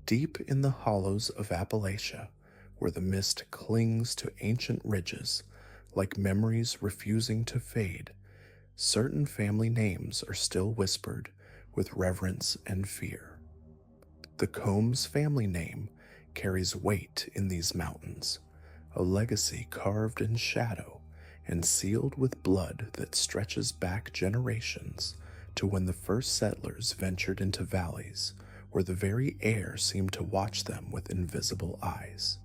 Deep in the hollows of Appalachia, where the mist clings to ancient ridges, like memories refusing to fade, certain family names are still whispered with reverence and fear. The Combs family name carries weight in these mountains, a legacy carved in shadow and sealed with blood that stretches back generations to when the first settlers ventured into valleys where the very air seemed to watch them with invisible eyes.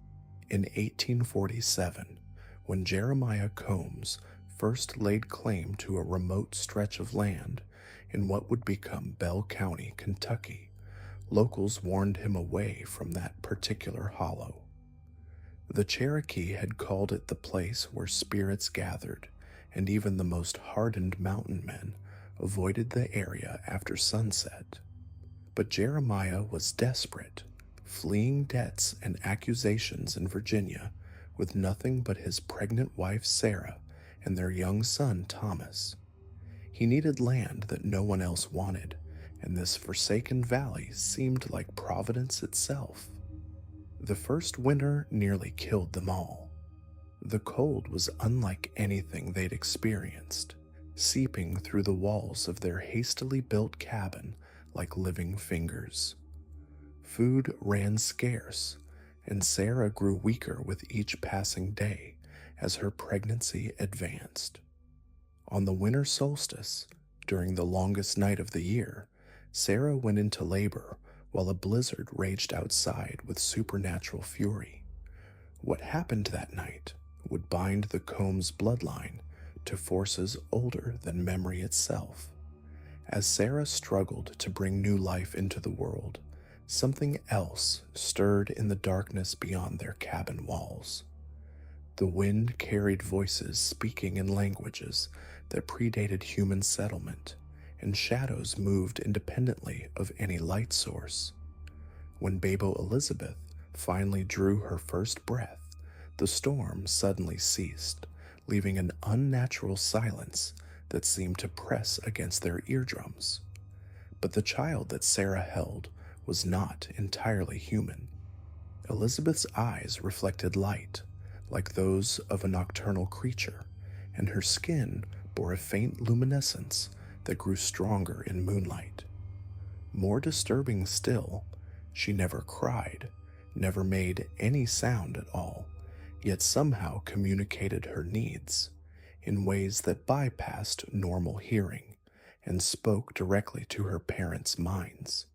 In 1847, when Jeremiah Combs first laid claim to a remote stretch of land in what would become Bell County, Kentucky, locals warned him away from that particular hollow. The Cherokee had called it the place where spirits gathered, and even the most hardened mountain men avoided the area after sunset. But Jeremiah was desperate, fleeing debts and accusations in Virginia with nothing but his pregnant wife Sarah and their young son Thomas. He needed land that no one else wanted, and this forsaken valley seemed like Providence itself. The first winter nearly killed them all. The cold was unlike anything they'd experienced, seeping through the walls of their hastily built cabin like living fingers. Food ran scarce, and Sarah grew weaker with each passing day as her pregnancy advanced. On the winter solstice, during the longest night of the year, Sarah went into labor while a blizzard raged outside with supernatural fury. What happened that night would bind the Combs bloodline to forces older than memory itself. As Sarah struggled to bring new life into the world, something else stirred in the darkness beyond their cabin walls. The wind carried voices speaking in languages that predated human settlement, and shadows moved independently of any light source. When Babo Elizabeth finally drew her first breath, the storm suddenly ceased, leaving an unnatural silence that seemed to press against their eardrums. But the child that Sarah held was not entirely human. Elizabeth's eyes reflected light, like those of a nocturnal creature, and her skin bore a faint luminescence that grew stronger in moonlight. More disturbing still, she never cried, never made any sound at all, yet somehow communicated her needs in ways that bypassed normal hearing and spoke directly to her parents' minds.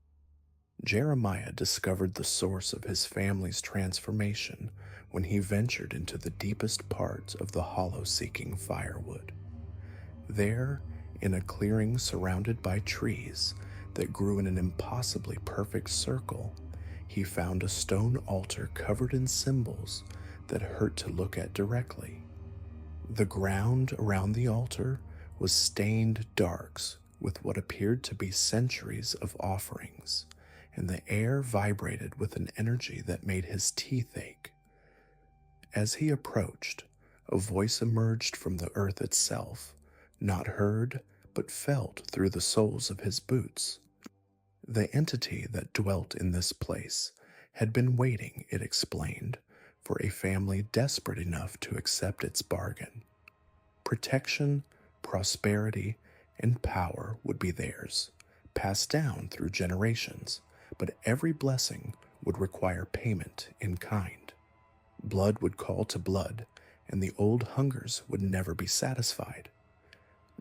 Jeremiah discovered the source of his family's transformation when he ventured into the deepest parts of the hollow seeking firewood. There, in a clearing surrounded by trees that grew in an impossibly perfect circle, he found a stone altar covered in symbols that hurt to look at directly. The ground around the altar was stained darks with what appeared to be centuries of offerings, and the air vibrated with an energy that made his teeth ache. As he approached, a voice emerged from the earth itself, not heard, but felt through the soles of his boots. The entity that dwelt in this place had been waiting, it explained, for a family desperate enough to accept its bargain. Protection, prosperity, and power would be theirs, passed down through generations, but every blessing would require payment in kind. Blood would call to blood, and the old hungers would never be satisfied.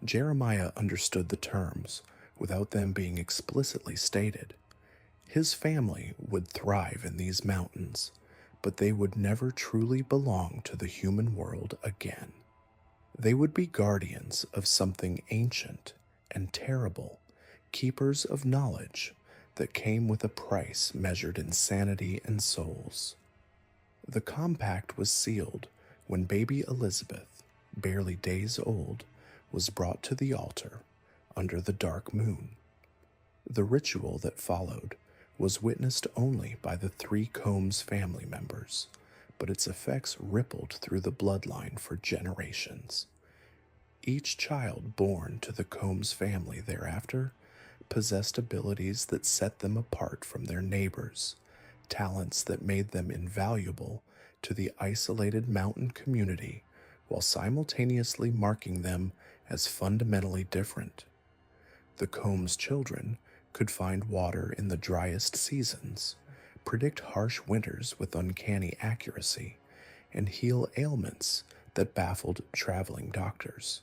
Jeremiah understood the terms without them being explicitly stated. His family would thrive in these mountains, but they would never truly belong to the human world again. They would be guardians of something ancient and terrible, keepers of knowledge that came with a price measured in sanity and souls. The compact was sealed when baby Elizabeth, barely days old, was brought to the altar under the dark moon. The ritual that followed was witnessed only by the three Combs family members, but its effects rippled through the bloodline for generations. Each child born to the Combs family thereafter possessed abilities that set them apart from their neighbors, talents that made them invaluable to the isolated mountain community while simultaneously marking them as fundamentally different. The Combs children could find water in the driest seasons, predict harsh winters with uncanny accuracy, and heal ailments that baffled traveling doctors.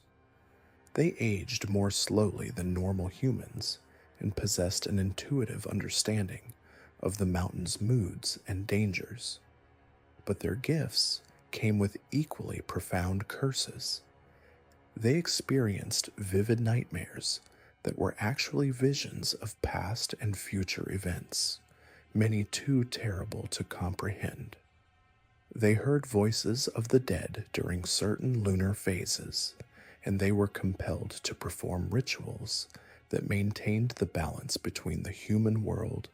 They aged more slowly than normal humans and possessed an intuitive understanding of the mountain's moods and dangers. But their gifts came with equally profound curses. They experienced vivid nightmares that were actually visions of past and future events, many too terrible to comprehend. They heard voices of the dead during certain lunar phases, and they were compelled to perform rituals that maintained the balance between the human world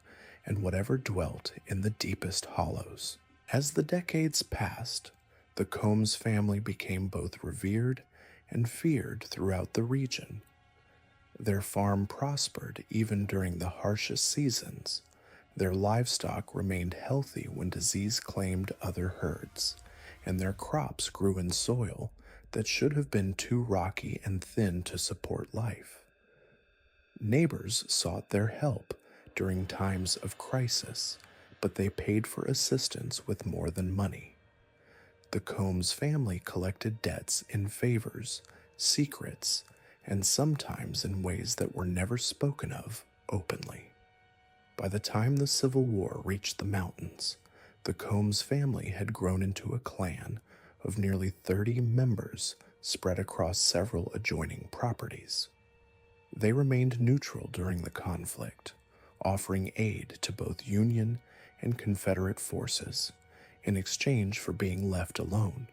and whatever dwelt in the deepest hollows. As the decades passed, the Combs family became both revered and feared throughout the region. Their farm prospered even during the harshest seasons. Their livestock remained healthy when disease claimed other herds, and their crops grew in soil that should have been too rocky and thin to support life. Neighbors sought their help during times of crisis, but they paid for assistance with more than money. The Combs family collected debts in favors, secrets, and sometimes in ways that were never spoken of openly. By the time the Civil War reached the mountains, the Combs family had grown into a clan of nearly 30 members spread across several adjoining properties. They remained neutral during the conflict, offering aid to both Union and Confederate forces in exchange for being left alone.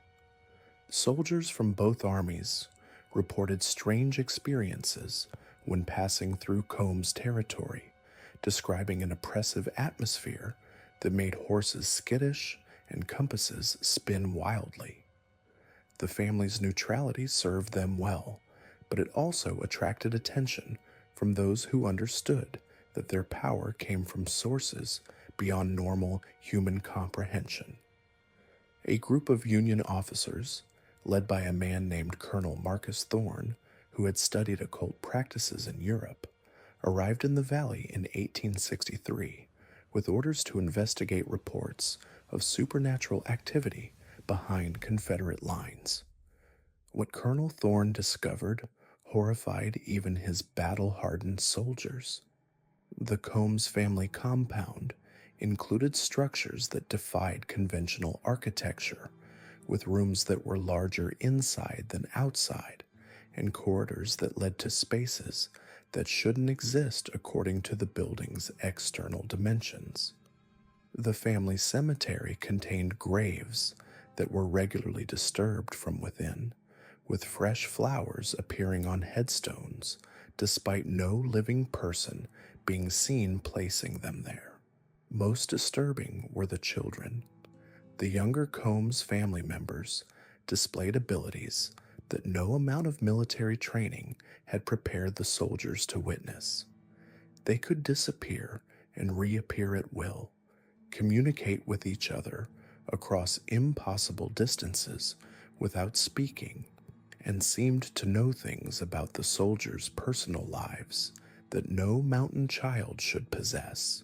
Soldiers from both armies reported strange experiences when passing through Combs territory, describing an oppressive atmosphere that made horses skittish and compasses spin wildly. The family's neutrality served them well, but it also attracted attention from those who understood that their power came from sources beyond normal human comprehension. A group of Union officers, led by a man named Colonel Marcus Thorne, who had studied occult practices in Europe, arrived in the valley in 1863 with orders to investigate reports of supernatural activity behind Confederate lines. What Colonel Thorne discovered horrified even his battle-hardened soldiers. The Combs family compound included structures that defied conventional architecture, with rooms that were larger inside than outside, and corridors that led to spaces that shouldn't exist according to the building's external dimensions. The family cemetery contained graves that were regularly disturbed from within, with fresh flowers appearing on headstones, despite no living person being seen placing them there. Most disturbing were the children. The younger Combs family members displayed abilities that no amount of military training had prepared the soldiers to witness. They could disappear and reappear at will, communicate with each other across impossible distances without speaking, and seemed to know things about the soldiers' personal lives that no mountain child should possess.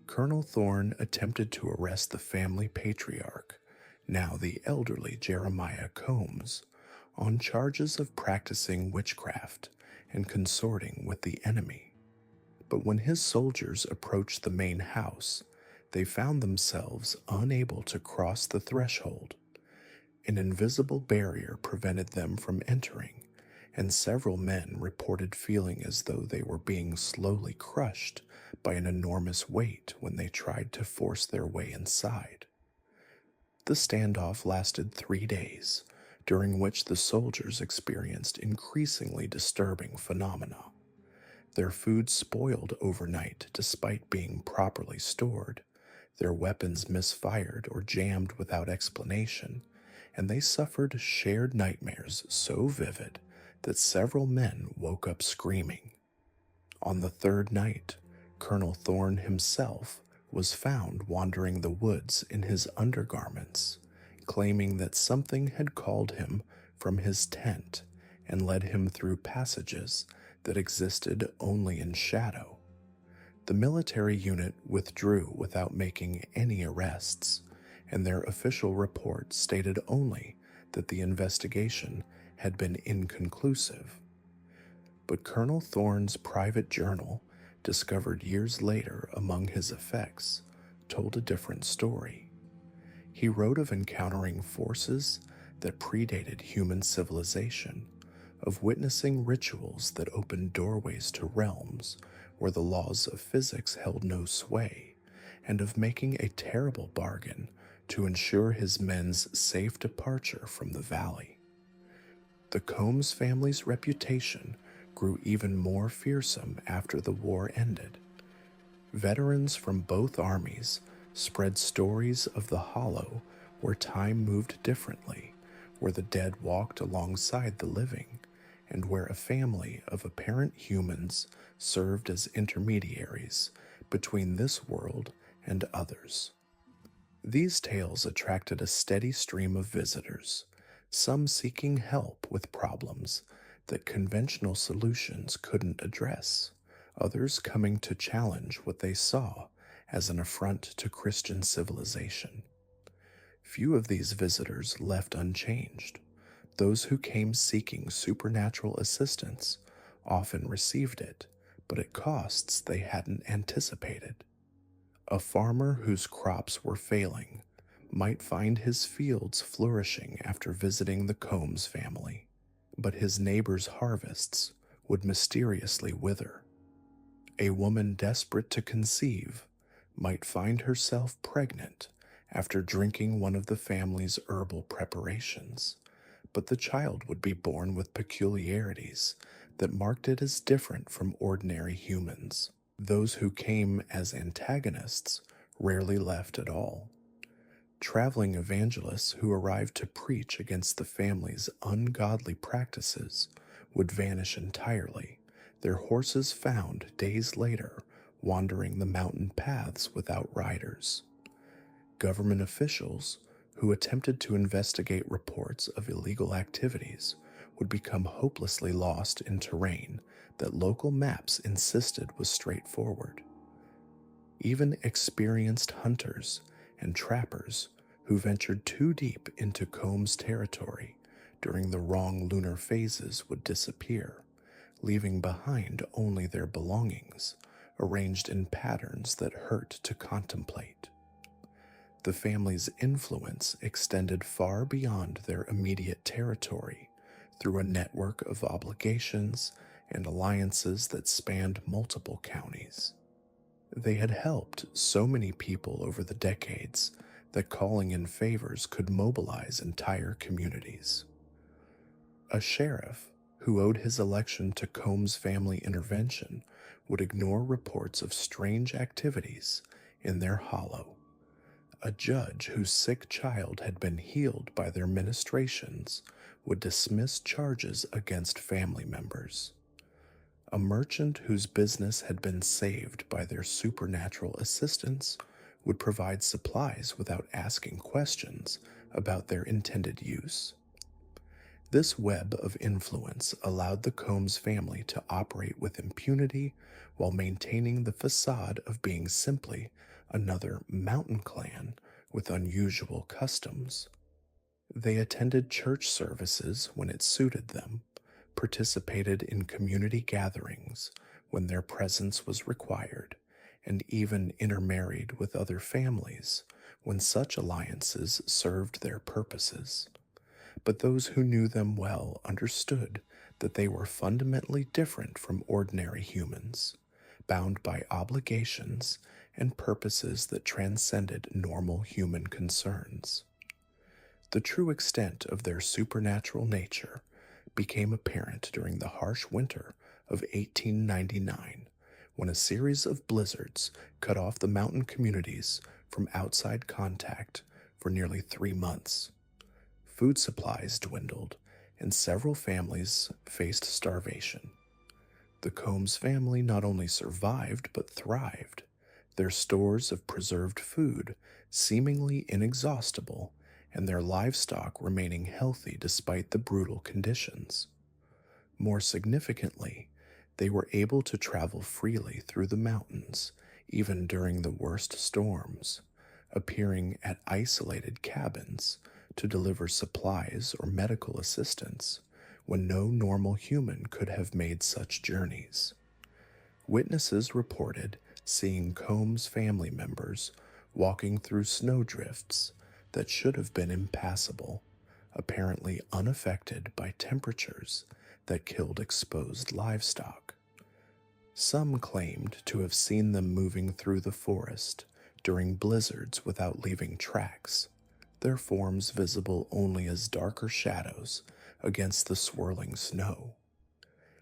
Colonel Thorne attempted to arrest the family patriarch, now the elderly Jeremiah Combs, on charges of practicing witchcraft and consorting with the enemy. But when his soldiers approached the main house, they found themselves unable to cross the threshold. An invisible barrier prevented them from entering, and several men reported feeling as though they were being slowly crushed by an enormous weight when they tried to force their way inside. The standoff lasted 3 days, during which the soldiers experienced increasingly disturbing phenomena. Their food spoiled overnight despite being properly stored, their weapons misfired or jammed without explanation, and they suffered shared nightmares so vivid that several men woke up screaming. On the third night, Colonel Thorne himself was found wandering the woods in his undergarments, claiming that something had called him from his tent and led him through passages that existed only in shadow. The military unit withdrew without making any arrests, and their official report stated only that the investigation had been inconclusive. But Colonel Thorne's private journal, discovered years later among his effects, told a different story. He wrote of encountering forces that predated human civilization, of witnessing rituals that opened doorways to realms where the laws of physics held no sway, and of making a terrible bargain to ensure his men's safe departure from the valley. The Combs family's reputation grew even more fearsome after the war ended. Veterans from both armies spread stories of the hollow where time moved differently, where the dead walked alongside the living, and where a family of apparent humans served as intermediaries between this world and others. These tales attracted a steady stream of visitors, some seeking help with problems that conventional solutions couldn't address, others coming to challenge what they saw as an affront to Christian civilization. Few of these visitors left unchanged. Those who came seeking supernatural assistance often received it, but at costs they hadn't anticipated. A farmer whose crops were failing might find his fields flourishing after visiting the Combs family, but his neighbor's harvests would mysteriously wither. A woman desperate to conceive might find herself pregnant after drinking one of the family's herbal preparations, but the child would be born with peculiarities that marked it as different from ordinary humans. Those who came as antagonists rarely left at all. Traveling evangelists who arrived to preach against the family's ungodly practices would vanish entirely, their horses found days later wandering the mountain paths without riders. Government officials who attempted to investigate reports of illegal activities would become hopelessly lost in terrain that local maps insisted was straightforward. Even experienced hunters and trappers who ventured too deep into Combs territory during the wrong lunar phases would disappear, leaving behind only their belongings, arranged in patterns that hurt to contemplate. The family's influence extended far beyond their immediate territory through a network of obligations and alliances that spanned multiple counties. They had helped so many people over the decades that calling in favors could mobilize entire communities. A sheriff who owed his election to Combs family intervention would ignore reports of strange activities in their hollow. A judge whose sick child had been healed by their ministrations would dismiss charges against family members. A merchant whose business had been saved by their supernatural assistance would provide supplies without asking questions about their intended use. This web of influence allowed the Combs family to operate with impunity while maintaining the facade of being simply another mountain clan with unusual customs. They attended church services when it suited them, participated in community gatherings when their presence was required, and even intermarried with other families when such alliances served their purposes. But those who knew them well understood that they were fundamentally different from ordinary humans, bound by obligations and purposes that transcended normal human concerns. The true extent of their supernatural nature became apparent during the harsh winter of 1899, when a series of blizzards cut off the mountain communities from outside contact for nearly 3 months. Food supplies dwindled, and several families faced starvation. The Combs family not only survived but thrived, their stores of preserved food seemingly inexhaustible, and their livestock remaining healthy despite the brutal conditions. More significantly, they were able to travel freely through the mountains, even during the worst storms, appearing at isolated cabins to deliver supplies or medical assistance when no normal human could have made such journeys. Witnesses reported seeing Combs' family members walking through snowdrifts that should have been impassable, apparently unaffected by temperatures that killed exposed livestock. Some claimed to have seen them moving through the forest during blizzards without leaving tracks, their forms visible only as darker shadows against the swirling snow.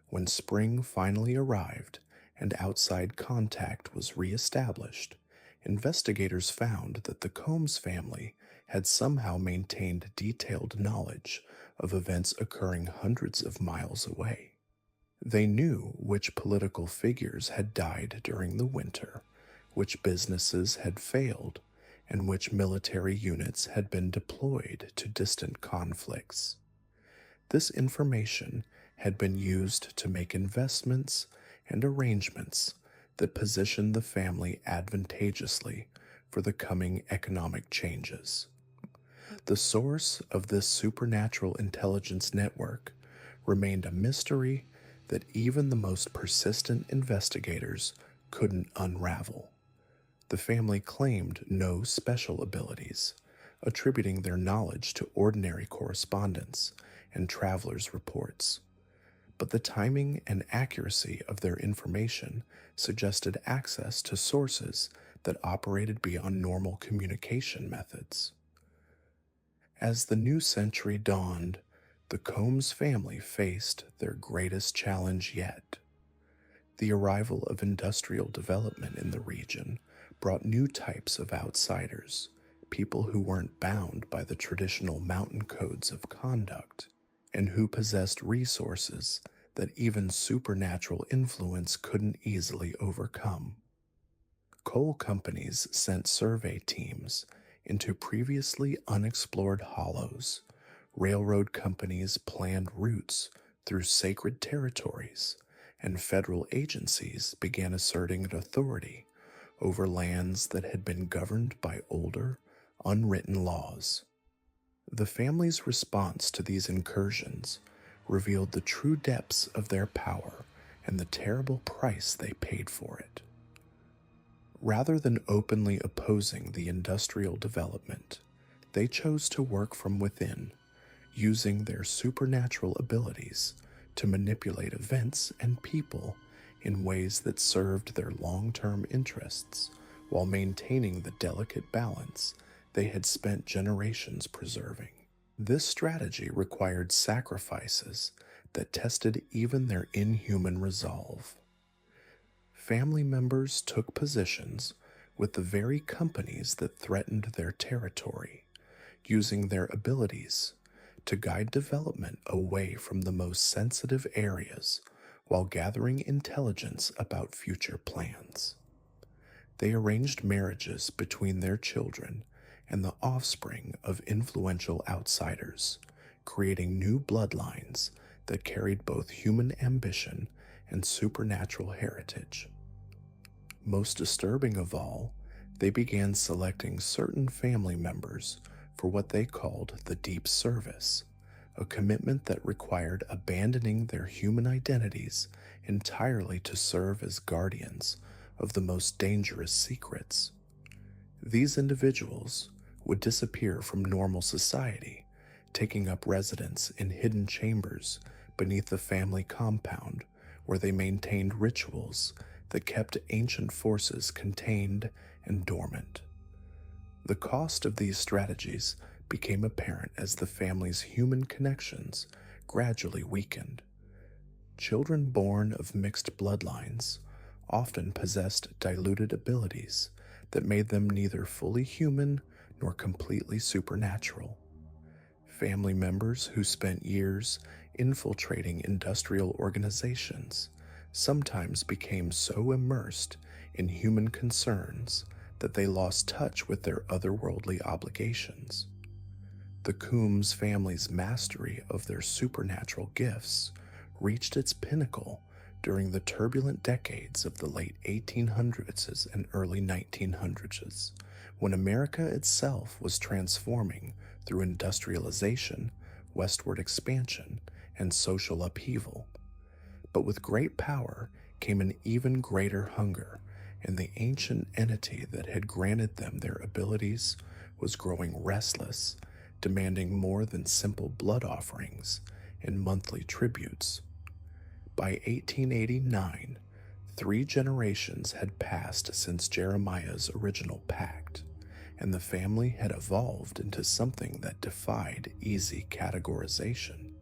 When spring finally arrived and outside contact was re-established, investigators found that the Combs family had somehow maintained detailed knowledge of events occurring hundreds of miles away. They knew which political figures had died during the winter, which businesses had failed, and which military units had been deployed to distant conflicts. This information had been used to make investments and arrangements that positioned the family advantageously for the coming economic changes. The source of this supernatural intelligence network remained a mystery that even the most persistent investigators couldn't unravel. The family claimed no special abilities, attributing their knowledge to ordinary correspondence and travelers' reports. But the timing and accuracy of their information suggested access to sources that operated beyond normal communication methods. As the new century dawned, the Combs family faced their greatest challenge yet. The arrival of industrial development in the region brought new types of outsiders, people who weren't bound by the traditional mountain codes of conduct, and who possessed resources that even supernatural influence couldn't easily overcome. Coal companies sent survey teams into previously unexplored hollows. Railroad companies planned routes through sacred territories, and federal agencies began asserting authority over lands that had been governed by older, unwritten laws. The family's response to these incursions revealed the true depths of their power and the terrible price they paid for it. Rather than openly opposing the industrial development, they chose to work from within, using their supernatural abilities to manipulate events and people in ways that served their long-term interests while maintaining the delicate balance they had spent generations preserving. This strategy required sacrifices that tested even their inhuman resolve. Family members took positions with the very companies that threatened their territory, using their abilities to guide development away from the most sensitive areas while gathering intelligence about future plans. They arranged marriages between their children and the offspring of influential outsiders, creating new bloodlines that carried both human ambition and supernatural heritage. Most disturbing of all, they began selecting certain family members for what they called the deep service, a commitment that required abandoning their human identities entirely to serve as guardians of the most dangerous secrets. These individuals would disappear from normal society, taking up residence in hidden chambers beneath the family compound where they maintained rituals that kept ancient forces contained and dormant. The cost of these strategies became apparent as the family's human connections gradually weakened. Children born of mixed bloodlines often possessed diluted abilities that made them neither fully human nor completely supernatural. Family members who spent years infiltrating industrial organizations sometimes became so immersed in human concerns that they lost touch with their otherworldly obligations. The Coombs family's mastery of their supernatural gifts reached its pinnacle during the turbulent decades of the late 1800s and early 1900s, when America itself was transforming through industrialization, westward expansion, and social upheaval. But with great power came an even greater hunger, and the ancient entity that had granted them their abilities was growing restless, demanding more than simple blood offerings and monthly tributes. By 1889, 3 generations had passed since Jeremiah's original pact, and the family had evolved into something that defied easy categorization.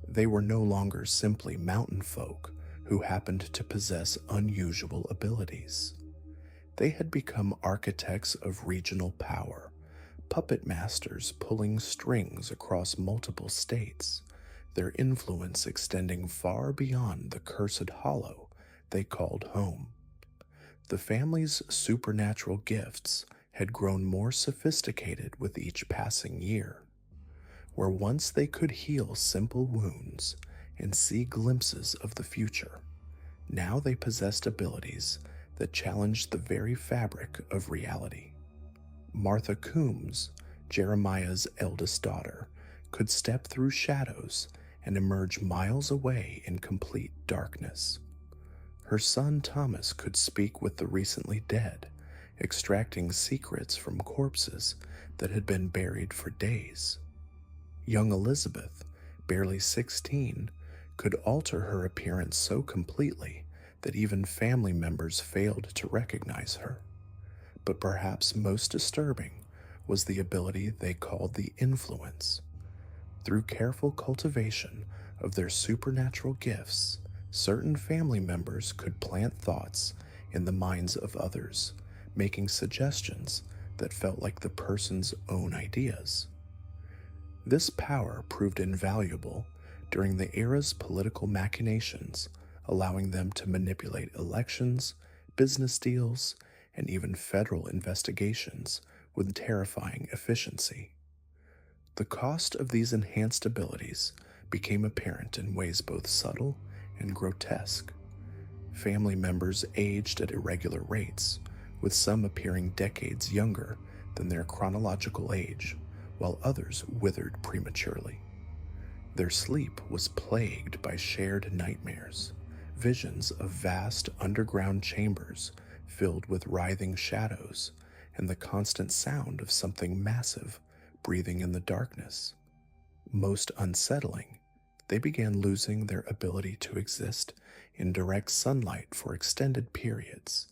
They were no longer simply mountain folk who happened to possess unusual abilities. They had become architects of regional power, puppet masters pulling strings across multiple states, their influence extending far beyond the cursed hollow they called home. The family's supernatural gifts had grown more sophisticated with each passing year. Where once they could heal simple wounds and see glimpses of the future, now they possessed abilities that challenged the very fabric of reality. Martha Coombs, Jeremiah's eldest daughter, could step through shadows and emerge miles away in complete darkness. Her son Thomas could speak with the recently dead, extracting secrets from corpses that had been buried for days. Young Elizabeth, barely 16, could alter her appearance so completely that even family members failed to recognize her. But perhaps most disturbing was the ability they called the influence. Through careful cultivation of their supernatural gifts, certain family members could plant thoughts in the minds of others, making suggestions that felt like the person's own ideas. This power proved invaluable during the era's political machinations, allowing them to manipulate elections, business deals, and even federal investigations with terrifying efficiency. The cost of these enhanced abilities became apparent in ways both subtle and grotesque. Family members aged at irregular rates, with some appearing decades younger than their chronological age, while others withered prematurely. Their sleep was plagued by shared nightmares, visions of vast underground chambers filled with writhing shadows, and the constant sound of something massive breathing in the darkness. Most unsettling, they began losing their ability to exist in direct sunlight for extended periods,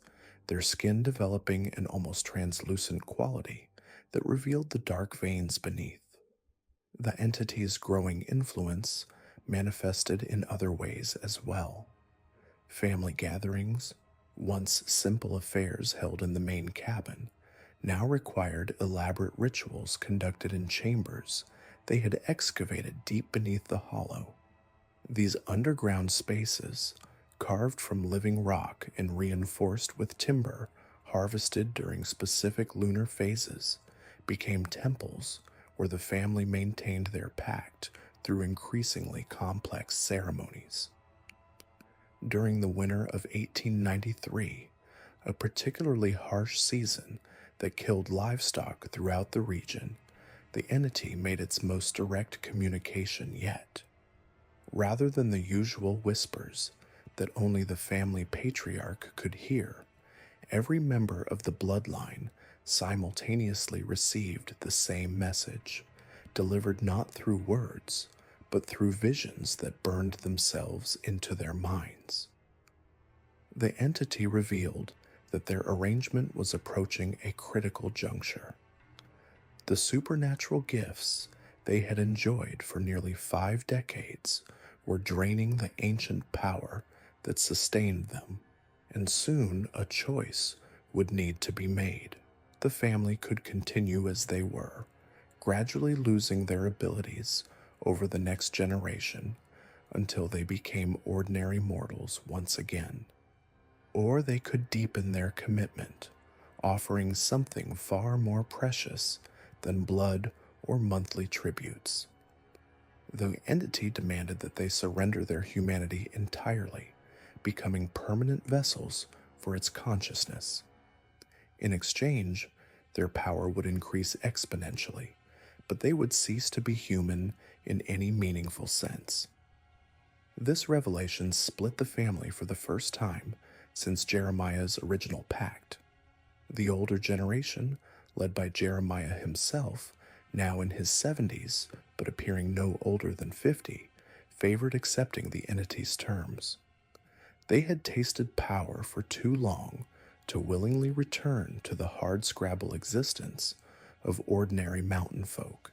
their skin developing an almost translucent quality that revealed the dark veins beneath. The entity's growing influence manifested in other ways as well. Family gatherings, once simple affairs held in the main cabin, now required elaborate rituals conducted in chambers they had excavated deep beneath the hollow. These underground spaces, carved from living rock and reinforced with timber harvested during specific lunar phases, became temples where the family maintained their pact through increasingly complex ceremonies. During the winter of 1893, a particularly harsh season that killed livestock throughout the region, the entity made its most direct communication yet. Rather than the usual whispers that only the family patriarch could hear, every member of the bloodline simultaneously received the same message, delivered not through words, but through visions that burned themselves into their minds. The entity revealed that their arrangement was approaching a critical juncture. The supernatural gifts they had enjoyed for nearly 5 decades were draining the ancient power that sustained them, and soon a choice would need to be made. The family could continue as they were, gradually losing their abilities over the next generation until they became ordinary mortals once again. Or they could deepen their commitment, offering something far more precious than blood or monthly tributes. The entity demanded that they surrender their humanity entirely, becoming permanent vessels for its consciousness. In exchange, their power would increase exponentially, but they would cease to be human in any meaningful sense. This revelation split the family for the first time since Jeremiah's original pact. The older generation, led by Jeremiah himself, now in his 70s but appearing no older than 50, favored accepting the entity's terms. They had tasted power for too long to willingly return to the hardscrabble existence of ordinary mountain folk.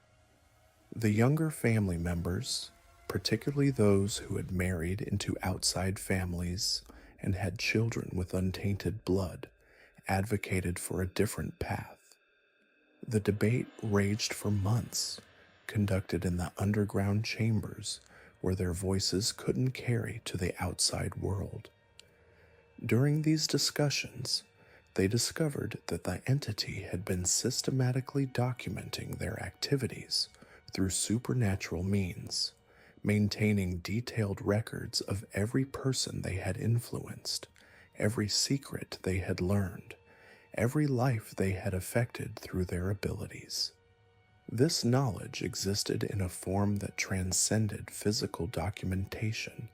The younger family members, particularly those who had married into outside families and had children with untainted blood, advocated for a different path. The debate raged for months, conducted in the underground chambers where their voices couldn't carry to the outside world. During these discussions, they discovered that the entity had been systematically documenting their activities through supernatural means, maintaining detailed records of every person they had influenced, every secret they had learned, every life they had affected through their abilities. This knowledge existed in a form that transcended physical documentation,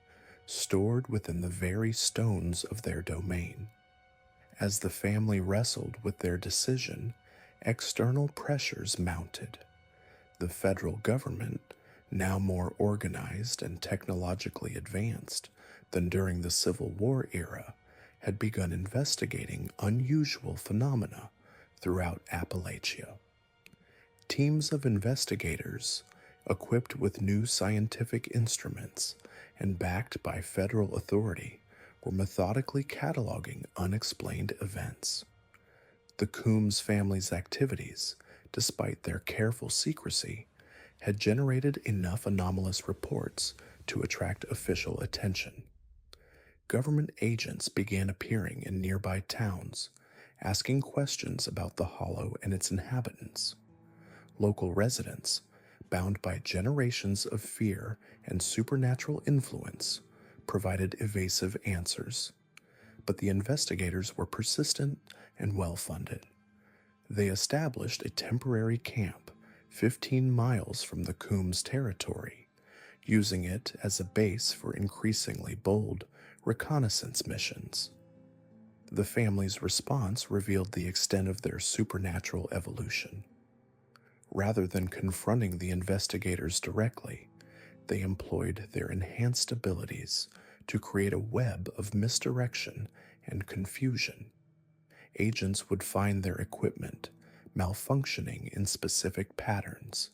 stored within the very stones of their domain. As the family wrestled with their decision, external pressures mounted. The federal government, now more organized and technologically advanced than during the Civil War era, had begun investigating unusual phenomena throughout Appalachia. Teams of investigators, equipped with new scientific instruments and backed by federal authority, were methodically cataloging unexplained events. The Coombs family's activities, despite their careful secrecy, had generated enough anomalous reports to attract official attention. Government agents began appearing in nearby towns, asking questions about the hollow and its inhabitants. Local residents, bound by generations of fear and supernatural influence, provided evasive answers. But the investigators were persistent and well-funded. They established a temporary camp 15 miles from the Coombs territory, using it as a base for increasingly bold reconnaissance missions. The family's response revealed the extent of their supernatural evolution. Rather than confronting the investigators directly, they employed their enhanced abilities to create a web of misdirection and confusion. Agents would find their equipment malfunctioning in specific patterns,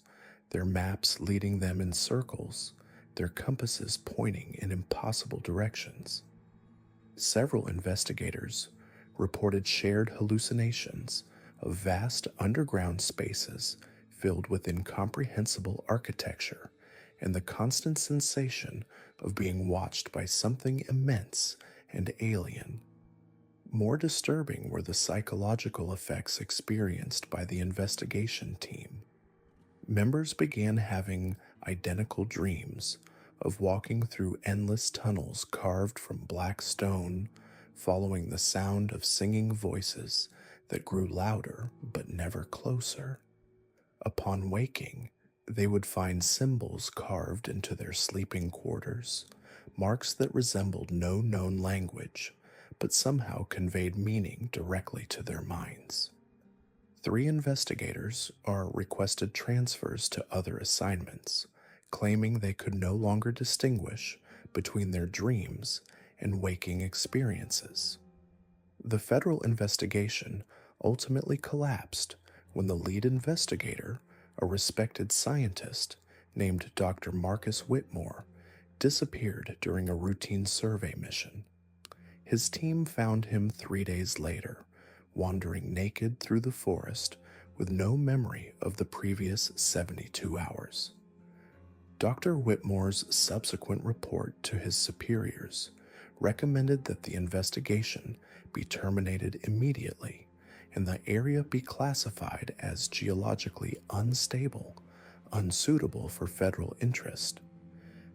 their maps leading them in circles, their compasses pointing in impossible directions. Several investigators reported shared hallucinations of vast underground spaces filled with incomprehensible architecture and the constant sensation of being watched by something immense and alien. More disturbing were the psychological effects experienced by the investigation team. Members began having identical dreams of walking through endless tunnels carved from black stone, following the sound of singing voices that grew louder but never closer. Upon waking, they would find symbols carved into their sleeping quarters, marks that resembled no known language, but somehow conveyed meaning directly to their minds. 3 investigators are requested transfers to other assignments, claiming they could no longer distinguish between their dreams and waking experiences. The federal investigation ultimately collapsed when the lead investigator, a respected scientist named Dr. Marcus Whitmore, disappeared during a routine survey mission. His team found him 3 days later, wandering naked through the forest with no memory of the previous 72 hours. Dr. Whitmore's subsequent report to his superiors recommended that the investigation be terminated immediately and the area be classified as geologically unstable, unsuitable for federal interest.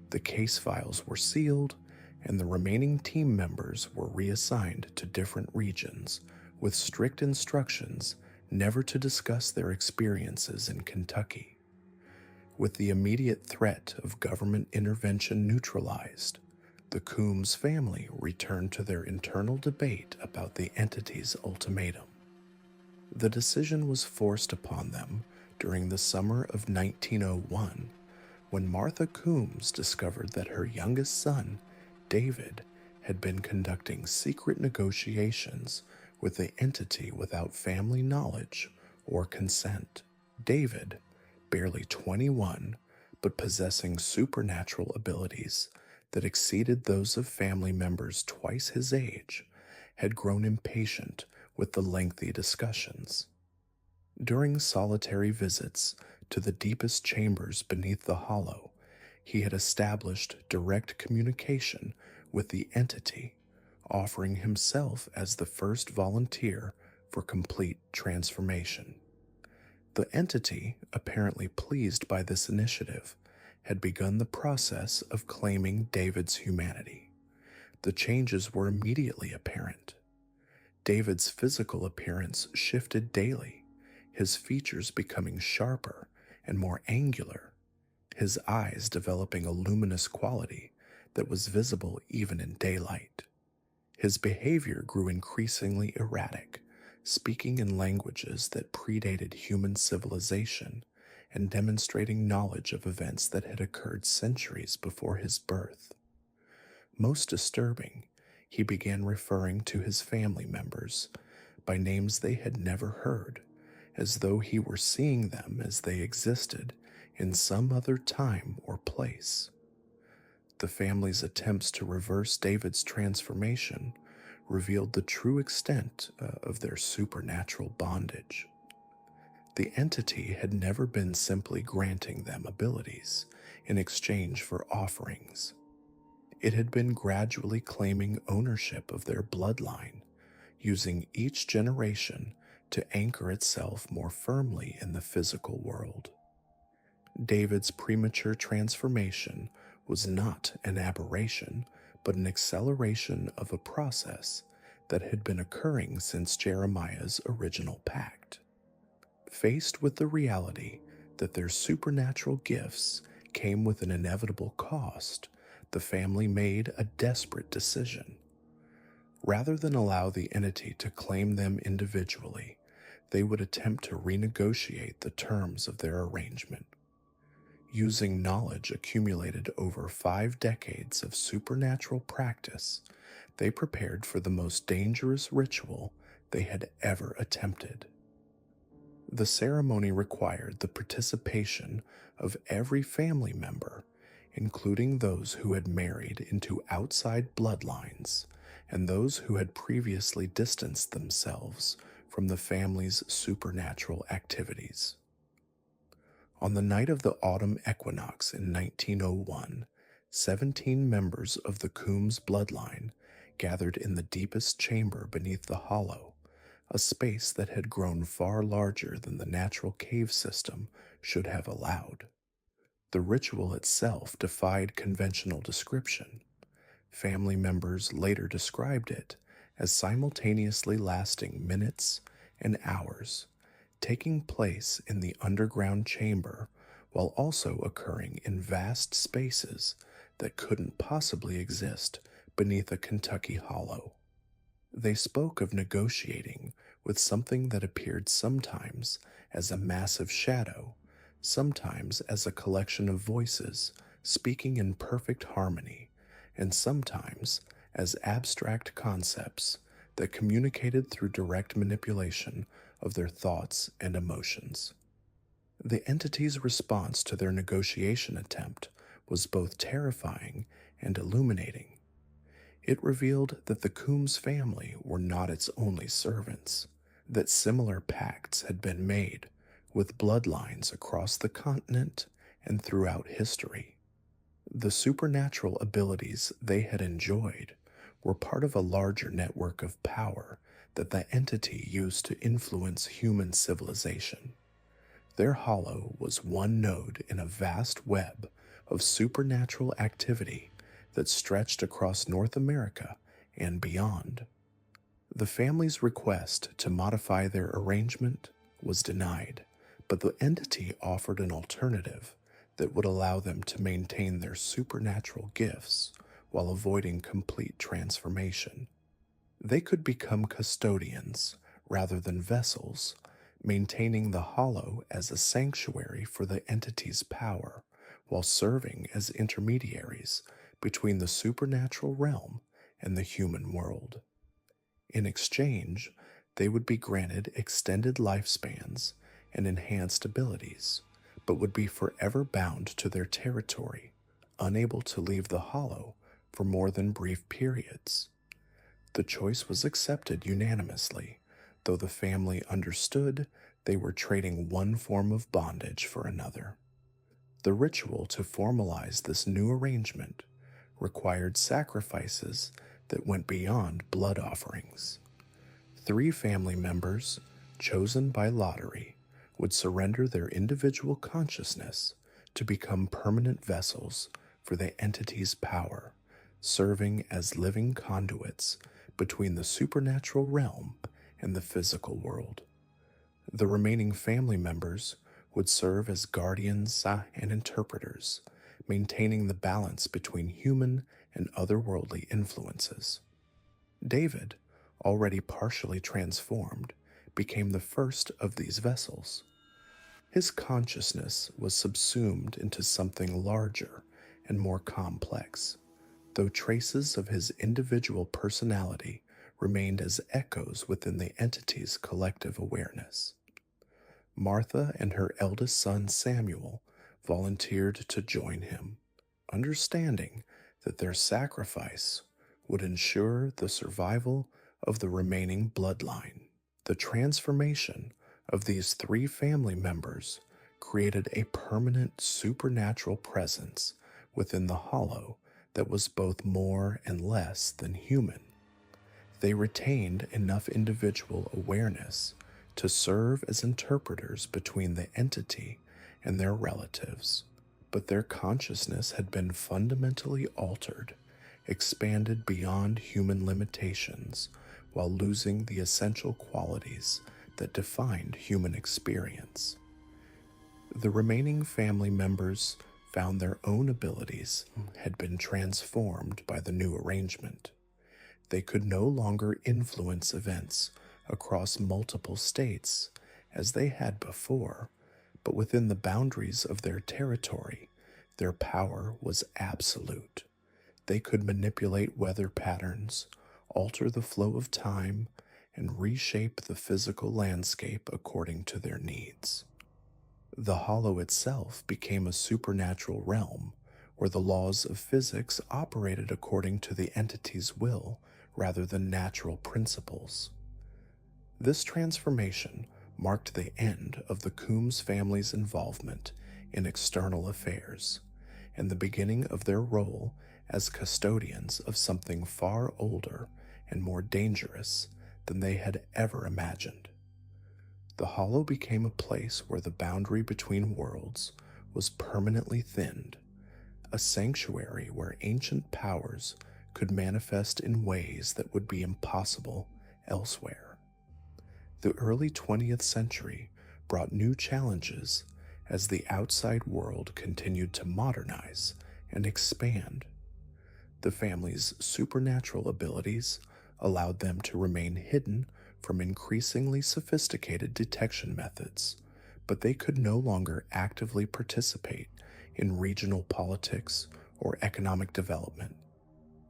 The case files were sealed, and the remaining team members were reassigned to different regions with strict instructions never to discuss their experiences in Kentucky. With the immediate threat of government intervention neutralized, the Coombs family returned to their internal debate about the entity's ultimatum. The decision was forced upon them during the summer of 1901 when Martha Coombs discovered that her youngest son, David, had been conducting secret negotiations with the entity without family knowledge or consent. David, barely 21, but possessing supernatural abilities that exceeded those of family members twice his age, had grown impatient with the lengthy discussions. During solitary visits to the deepest chambers beneath the hollow, he had established direct communication with the entity, offering himself as the first volunteer for complete transformation. The entity, apparently pleased by this initiative, had begun the process of claiming David's humanity. The changes were immediately apparent. David's physical appearance shifted daily, his features becoming sharper and more angular, his eyes developing a luminous quality that was visible even in daylight. His behavior grew increasingly erratic, speaking in languages that predated human civilization and demonstrating knowledge of events that had occurred centuries before his birth. Most disturbing, he began referring to his family members by names they had never heard, as though he were seeing them as they existed in some other time or place. The family's attempts to reverse David's transformation revealed the true extent of their supernatural bondage. The entity had never been simply granting them abilities in exchange for offerings. It had been gradually claiming ownership of their bloodline, using each generation to anchor itself more firmly in the physical world. David's premature transformation was not an aberration, but an acceleration of a process that had been occurring since Jeremiah's original pact. Faced with the reality that their supernatural gifts came with an inevitable cost, the family made a desperate decision. Rather than allow the entity to claim them individually, they would attempt to renegotiate the terms of their arrangement. Using knowledge accumulated over 5 decades of supernatural practice, they prepared for the most dangerous ritual they had ever attempted. The ceremony required the participation of every family member, including those who had married into outside bloodlines and those who had previously distanced themselves from the family's supernatural activities. On the night of the autumn equinox in 1901, 17 members of the Coombs bloodline gathered in the deepest chamber beneath the hollow, a space that had grown far larger than the natural cave system should have allowed. The ritual itself defied conventional description. Family members later described it as simultaneously lasting minutes and hours, taking place in the underground chamber while also occurring in vast spaces that couldn't possibly exist beneath a Kentucky hollow. They spoke of negotiating with something that appeared sometimes as a massive shadow, sometimes as a collection of voices speaking in perfect harmony, and sometimes as abstract concepts that communicated through direct manipulation of their thoughts and emotions. The entity's response to their negotiation attempt was both terrifying and illuminating. It revealed that the Coombs family were not its only servants, that similar pacts had been made with bloodlines across the continent and throughout history. The supernatural abilities they had enjoyed were part of a larger network of power that the entity used to influence human civilization. Their hollow was one node in a vast web of supernatural activity that stretched across North America and beyond. The family's request to modify their arrangement was denied, but the entity offered an alternative that would allow them to maintain their supernatural gifts while avoiding complete transformation. They could become custodians rather than vessels, maintaining the hollow as a sanctuary for the entity's power while serving as intermediaries between the supernatural realm and the human world. In exchange, they would be granted extended lifespans and enhanced abilities, but would be forever bound to their territory, unable to leave the hollow for more than brief periods. The choice was accepted unanimously, though the family understood they were trading one form of bondage for another. The ritual to formalize this new arrangement required sacrifices that went beyond blood offerings. 3 family members, chosen by lottery, would surrender their individual consciousness to become permanent vessels for the entity's power, serving as living conduits between the supernatural realm and the physical world. The remaining family members would serve as guardians and interpreters, maintaining the balance between human and otherworldly influences. David, already partially transformed, became the first of these vessels. His consciousness was subsumed into something larger and more complex, though traces of his individual personality remained as echoes within the entity's collective awareness. Martha and her eldest son Samuel volunteered to join him, understanding that their sacrifice would ensure the survival of the remaining bloodline. The transformation of these 3 family members created a permanent supernatural presence within the hollow that was both more and less than human. They retained enough individual awareness to serve as interpreters between the entity and their relatives, but their consciousness had been fundamentally altered, expanded beyond human limitations, while losing the essential qualities that defined human experience. The remaining family members found their own abilities had been transformed by the new arrangement. They could no longer influence events across multiple states as they had before, but within the boundaries of their territory, their power was absolute. They could manipulate weather patterns, alter the flow of time, and reshape the physical landscape according to their needs. The hollow itself became a supernatural realm where the laws of physics operated according to the entity's will rather than natural principles. This transformation marked the end of the Coombs family's involvement in external affairs and the beginning of their role as custodians of something far older and more dangerous than they had ever imagined. The hollow became a place where the boundary between worlds was permanently thinned, a sanctuary where ancient powers could manifest in ways that would be impossible elsewhere. The early 20th century brought new challenges as the outside world continued to modernize and expand. The family's supernatural abilities allowed them to remain hidden from increasingly sophisticated detection methods, but they could no longer actively participate in regional politics or economic development.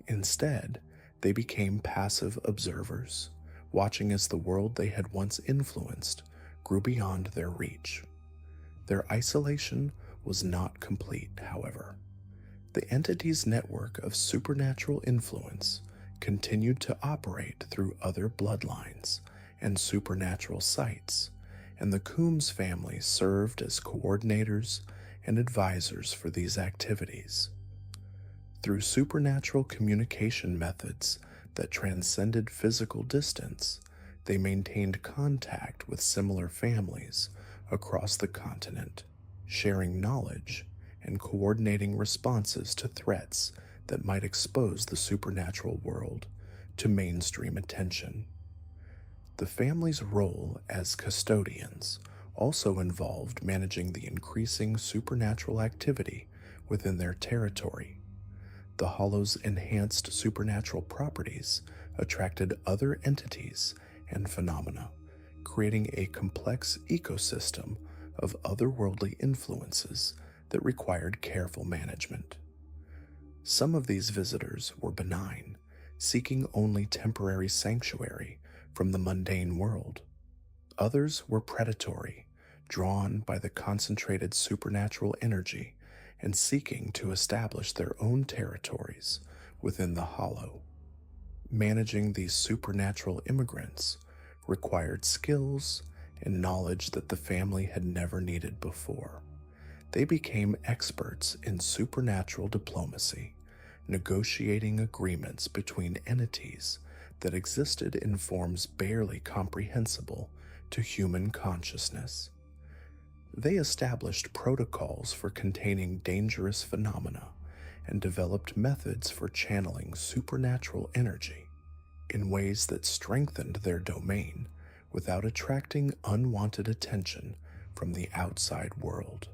Instead, they became passive observers, watching as the world they had once influenced grew beyond their reach. Their isolation was not complete, however. The entity's network of supernatural influence continued to operate through other bloodlines and supernatural sites, and the Coombs family served as coordinators and advisors for these activities. Through supernatural communication methods that transcended physical distance, they maintained contact with similar families across the continent, sharing knowledge and coordinating responses to threats that might expose the supernatural world to mainstream attention. The family's role as custodians also involved managing the increasing supernatural activity within their territory. The Hollow's enhanced supernatural properties attracted other entities and phenomena, creating a complex ecosystem of otherworldly influences that required careful management. Some of these visitors were benign, seeking only temporary sanctuary from the mundane world. Others were predatory, drawn by the concentrated supernatural energy and seeking to establish their own territories within the Hollow. Managing these supernatural immigrants required skills and knowledge that the family had never needed before. They became experts in supernatural diplomacy, negotiating agreements between entities that existed in forms barely comprehensible to human consciousness. They established protocols for containing dangerous phenomena and developed methods for channeling supernatural energy in ways that strengthened their domain without attracting unwanted attention from the outside world.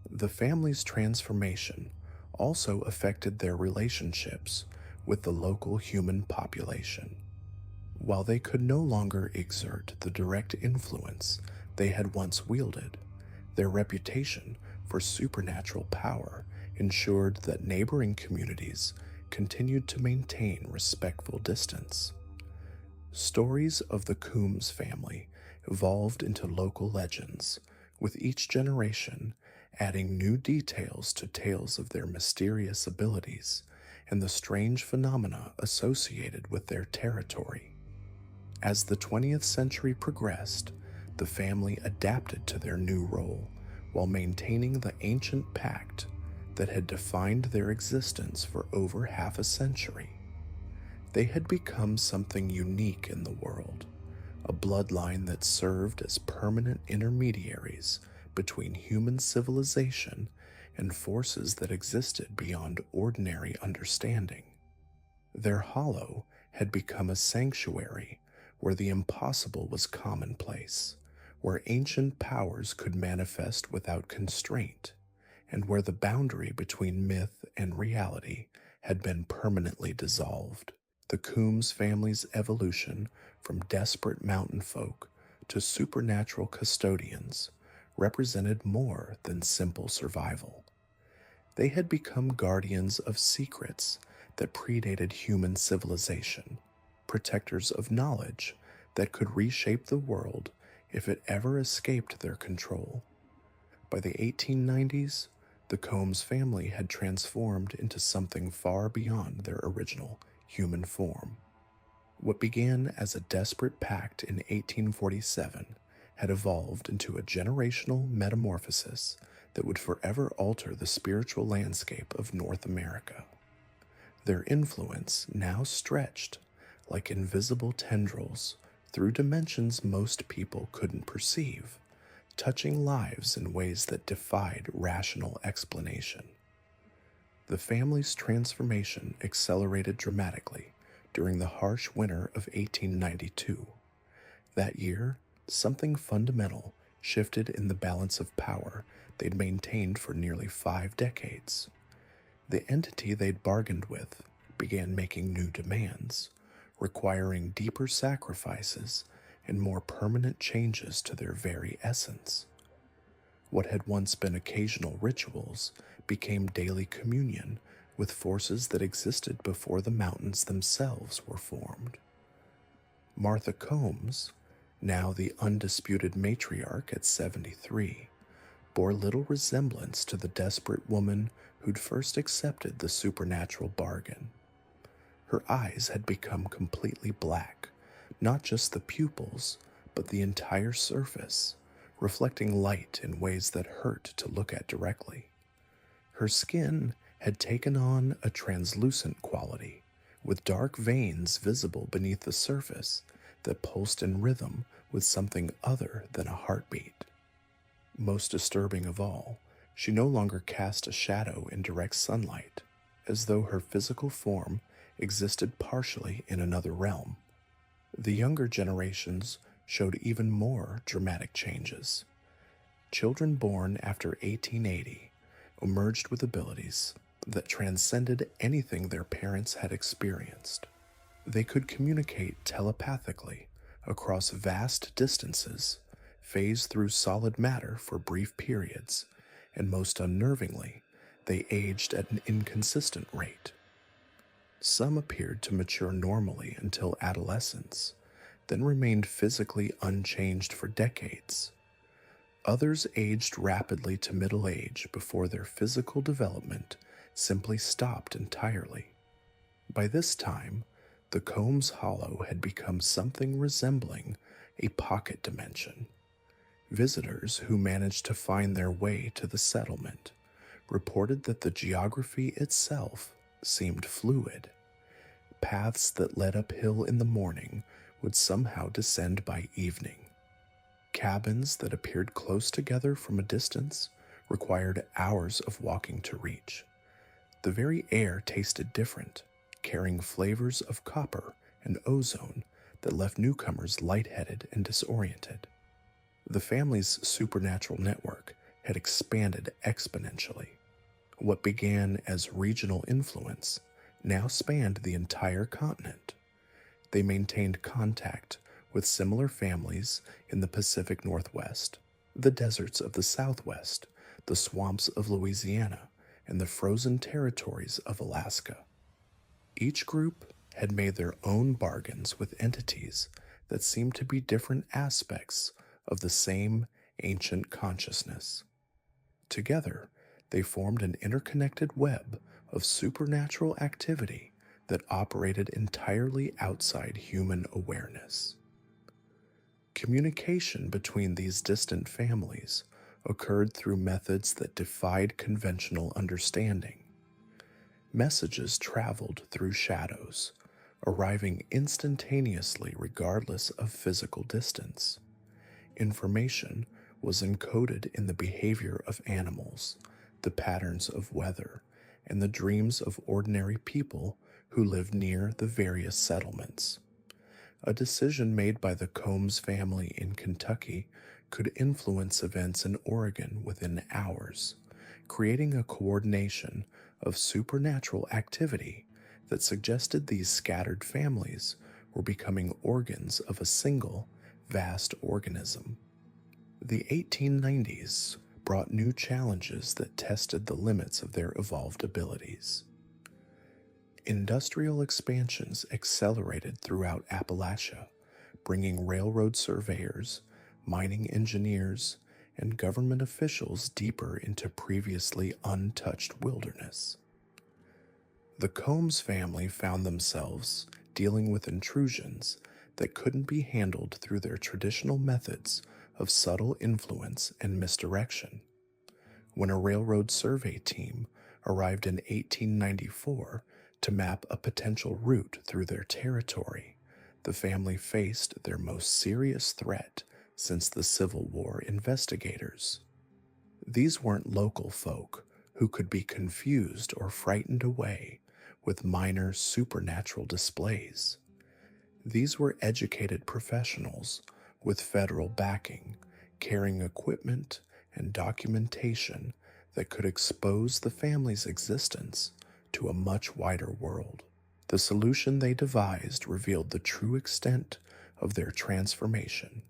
The family's transformation also affected their relationships with the local human population. While they could no longer exert the direct influence they had once wielded, their reputation for supernatural power ensured that neighboring communities continued to maintain respectful distance. Stories of the Coombs family evolved into local legends, with each generation adding new details to tales of their mysterious abilities and the strange phenomena associated with their territory. As the 20th century progressed, the family adapted to their new role while maintaining the ancient pact that had defined their existence for over half a century. They had become something unique in the world, a bloodline that served as permanent intermediaries between human civilization and forces that existed beyond ordinary understanding. Their hollow had become a sanctuary where the impossible was commonplace, where ancient powers could manifest without constraint, and where the boundary between myth and reality had been permanently dissolved. The Coombs family's evolution from desperate mountain folk to supernatural custodians represented more than simple survival. They had become guardians of secrets that predated human civilization, protectors of knowledge that could reshape the world if it ever escaped their control. By the 1890s, the Combs family had transformed into something far beyond their original human form. What began as a desperate pact in 1847 had evolved into a generational metamorphosis that would forever alter the spiritual landscape of North America. Their influence now stretched like invisible tendrils through dimensions most people couldn't perceive, touching lives in ways that defied rational explanation. The family's transformation accelerated dramatically during the harsh winter of 1892. That year, something fundamental shifted in the balance of power they'd maintained for nearly 5 decades. The entity they'd bargained with began making new demands, requiring deeper sacrifices and more permanent changes to their very essence. What had once been occasional rituals became daily communion with forces that existed before the mountains themselves were formed. Martha Combs, now the undisputed matriarch at 73, bore little resemblance to the desperate woman who'd first accepted the supernatural bargain. Her eyes had become completely black, not just the pupils, but the entire surface, reflecting light in ways that hurt to look at directly. Her skin had taken on a translucent quality, with dark veins visible beneath the surface that pulsed in rhythm with something other than a heartbeat. Most disturbing of all, she no longer cast a shadow in direct sunlight, as though her physical form existed partially in another realm. The younger generations showed even more dramatic changes. Children born after 1880 emerged with abilities that transcended anything their parents had experienced. They could communicate telepathically across vast distances, phase through solid matter for brief periods, and most unnervingly, they aged at an inconsistent rate. Some appeared to mature normally until adolescence, then remained physically unchanged for decades. Others aged rapidly to middle age before their physical development simply stopped entirely. By this time, the Combs Hollow had become something resembling a pocket dimension. Visitors who managed to find their way to the settlement reported that the geography itself seemed fluid. Paths that led uphill in the morning would somehow descend by evening. Cabins that appeared close together from a distance required hours of walking to reach. The very air tasted different, carrying flavors of copper and ozone that left newcomers lightheaded and disoriented. The family's supernatural network had expanded exponentially. What began as regional influence now spanned the entire continent. They maintained contact with similar families in the Pacific Northwest, the deserts of the Southwest, the swamps of Louisiana, and the frozen territories of Alaska. Each group had made their own bargains with entities that seemed to be different aspects of the same ancient consciousness. Together, they formed an interconnected web of supernatural activity that operated entirely outside human awareness. Communication between these distant families occurred through methods that defied conventional understanding. Messages traveled through shadows, arriving instantaneously regardless of physical distance. Information was encoded in the behavior of animals, the patterns of weather, and the dreams of ordinary people who lived near the various settlements. A decision made by the Combs family in Kentucky could influence events in Oregon within hours, creating a coordination of supernatural activity that suggested these scattered families were becoming organs of a single, vast organism. The 1890s brought new challenges that tested the limits of their evolved abilities. Industrial expansions accelerated throughout Appalachia, bringing railroad surveyors, mining engineers, and government officials deeper into previously untouched wilderness. The Combs family found themselves dealing with intrusions that couldn't be handled through their traditional methods of subtle influence and misdirection. When a railroad survey team arrived in 1894 to map a potential route through their territory, the family faced their most serious threat since the Civil War investigators. These weren't local folk who could be confused or frightened away with minor supernatural displays. These were educated professionals with federal backing, carrying equipment and documentation that could expose the family's existence to a much wider world. The solution they devised revealed the true extent of their transformation.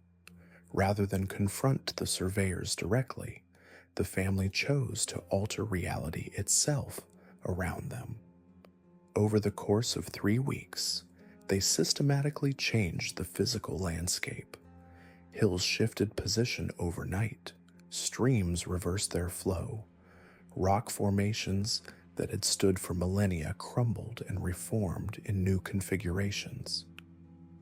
Rather than confront the surveyors directly, the family chose to alter reality itself around them. Over the course of 3 weeks, they systematically changed the physical landscape. Hills shifted position overnight, streams reversed their flow, rock formations that had stood for millennia crumbled and reformed in new configurations.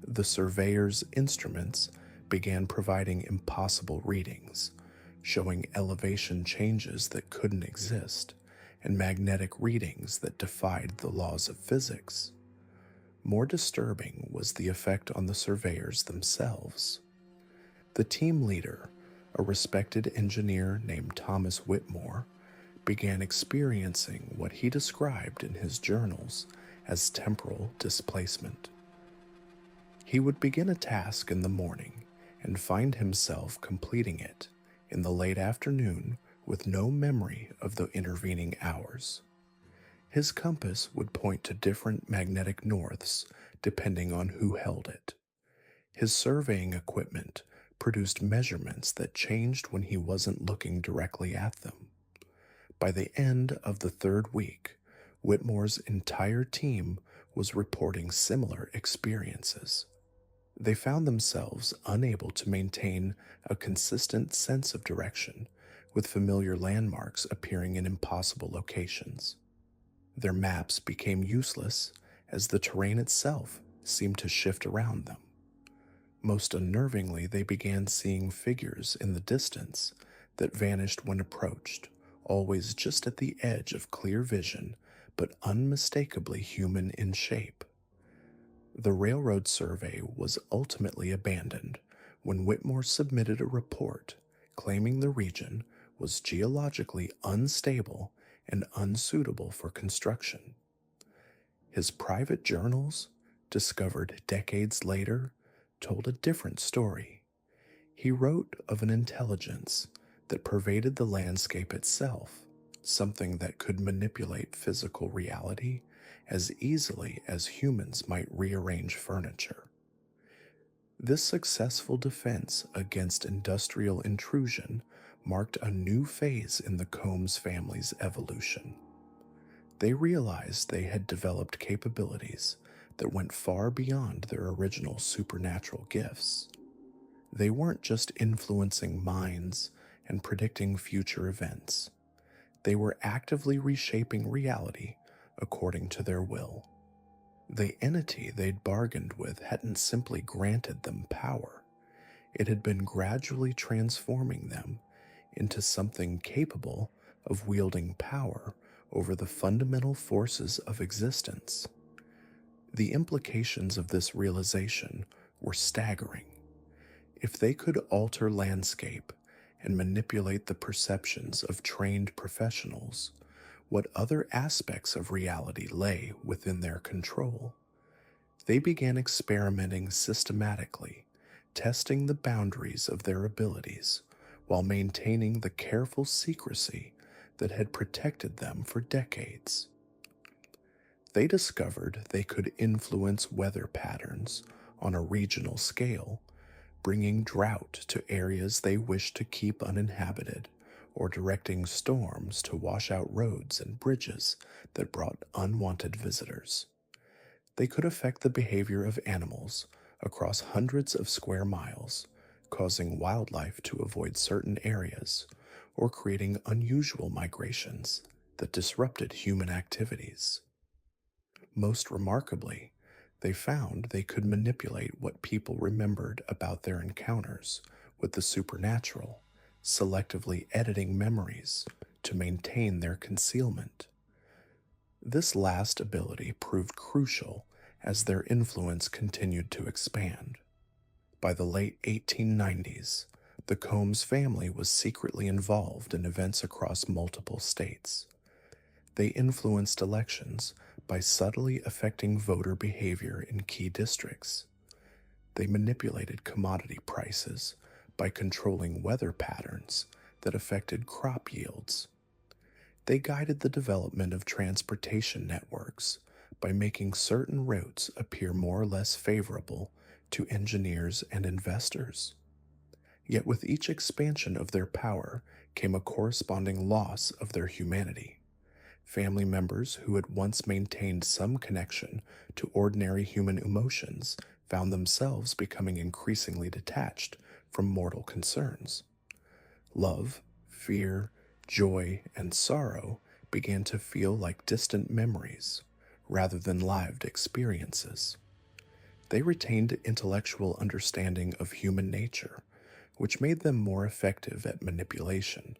The surveyors' instruments began providing impossible readings, showing elevation changes that couldn't exist, and magnetic readings that defied the laws of physics. More disturbing was the effect on the surveyors themselves. The team leader, a respected engineer named Thomas Whitmore, began experiencing what he described in his journals as temporal displacement. He would begin a task in the morning and find himself completing it in the late afternoon with no memory of the intervening hours. His compass would point to different magnetic norths depending on who held it. His surveying equipment produced measurements that changed when he wasn't looking directly at them. By the end of the third week, Whitmore's entire team was reporting similar experiences. They found themselves unable to maintain a consistent sense of direction, with familiar landmarks appearing in impossible locations. Their maps became useless as the terrain itself seemed to shift around them. Most unnervingly, they began seeing figures in the distance that vanished when approached, always just at the edge of clear vision, but unmistakably human in shape. The railroad survey was ultimately abandoned when Whitmore submitted a report claiming the region was geologically unstable and unsuitable for construction. His private journals, discovered decades later, told a different story. He wrote of an intelligence that pervaded the landscape itself, something that could manipulate physical reality as easily as humans might rearrange furniture. This successful defense against industrial intrusion marked a new phase in the Combs family's evolution. They realized they had developed capabilities that went far beyond their original supernatural gifts. They weren't just influencing minds and predicting future events. They were actively reshaping reality according to their will. The entity they'd bargained with hadn't simply granted them power. It had been gradually transforming them into something capable of wielding power over the fundamental forces of existence. The implications of this realization were staggering. If they could alter landscape and manipulate the perceptions of trained professionals, what other aspects of reality lay within their control? They began experimenting systematically, testing the boundaries of their abilities while maintaining the careful secrecy that had protected them for decades. They discovered they could influence weather patterns on a regional scale, bringing drought to areas they wished to keep uninhabited, or directing storms to wash out roads and bridges that brought unwanted visitors. They could affect the behavior of animals across hundreds of square miles, causing wildlife to avoid certain areas, or creating unusual migrations that disrupted human activities. Most remarkably, they found they could manipulate what people remembered about their encounters with the supernatural, selectively editing memories to maintain their concealment. This last ability proved crucial as their influence continued to expand. By the late 1890s, the Combs family was secretly involved in events across multiple states. They influenced elections by subtly affecting voter behavior in key districts. They manipulated commodity prices by controlling weather patterns that affected crop yields. They guided the development of transportation networks by making certain routes appear more or less favorable to engineers and investors. Yet with each expansion of their power came a corresponding loss of their humanity. Family members who had once maintained some connection to ordinary human emotions found themselves becoming increasingly detached from mortal concerns. Love, fear, joy, and sorrow began to feel like distant memories rather than lived experiences. They retained intellectual understanding of human nature, which made them more effective at manipulation,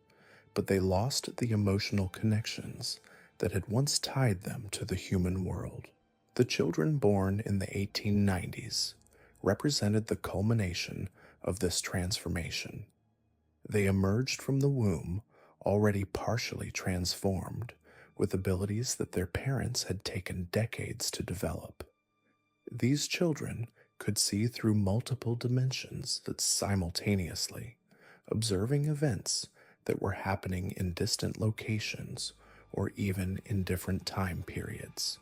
but they lost the emotional connections that had once tied them to the human world. The children born in the 1890s represented the culmination of this transformation. They emerged from the womb already partially transformed, with abilities that their parents had taken decades to develop. These children could see through multiple dimensions that simultaneously, observing events that were happening in distant locations or even in different time periods.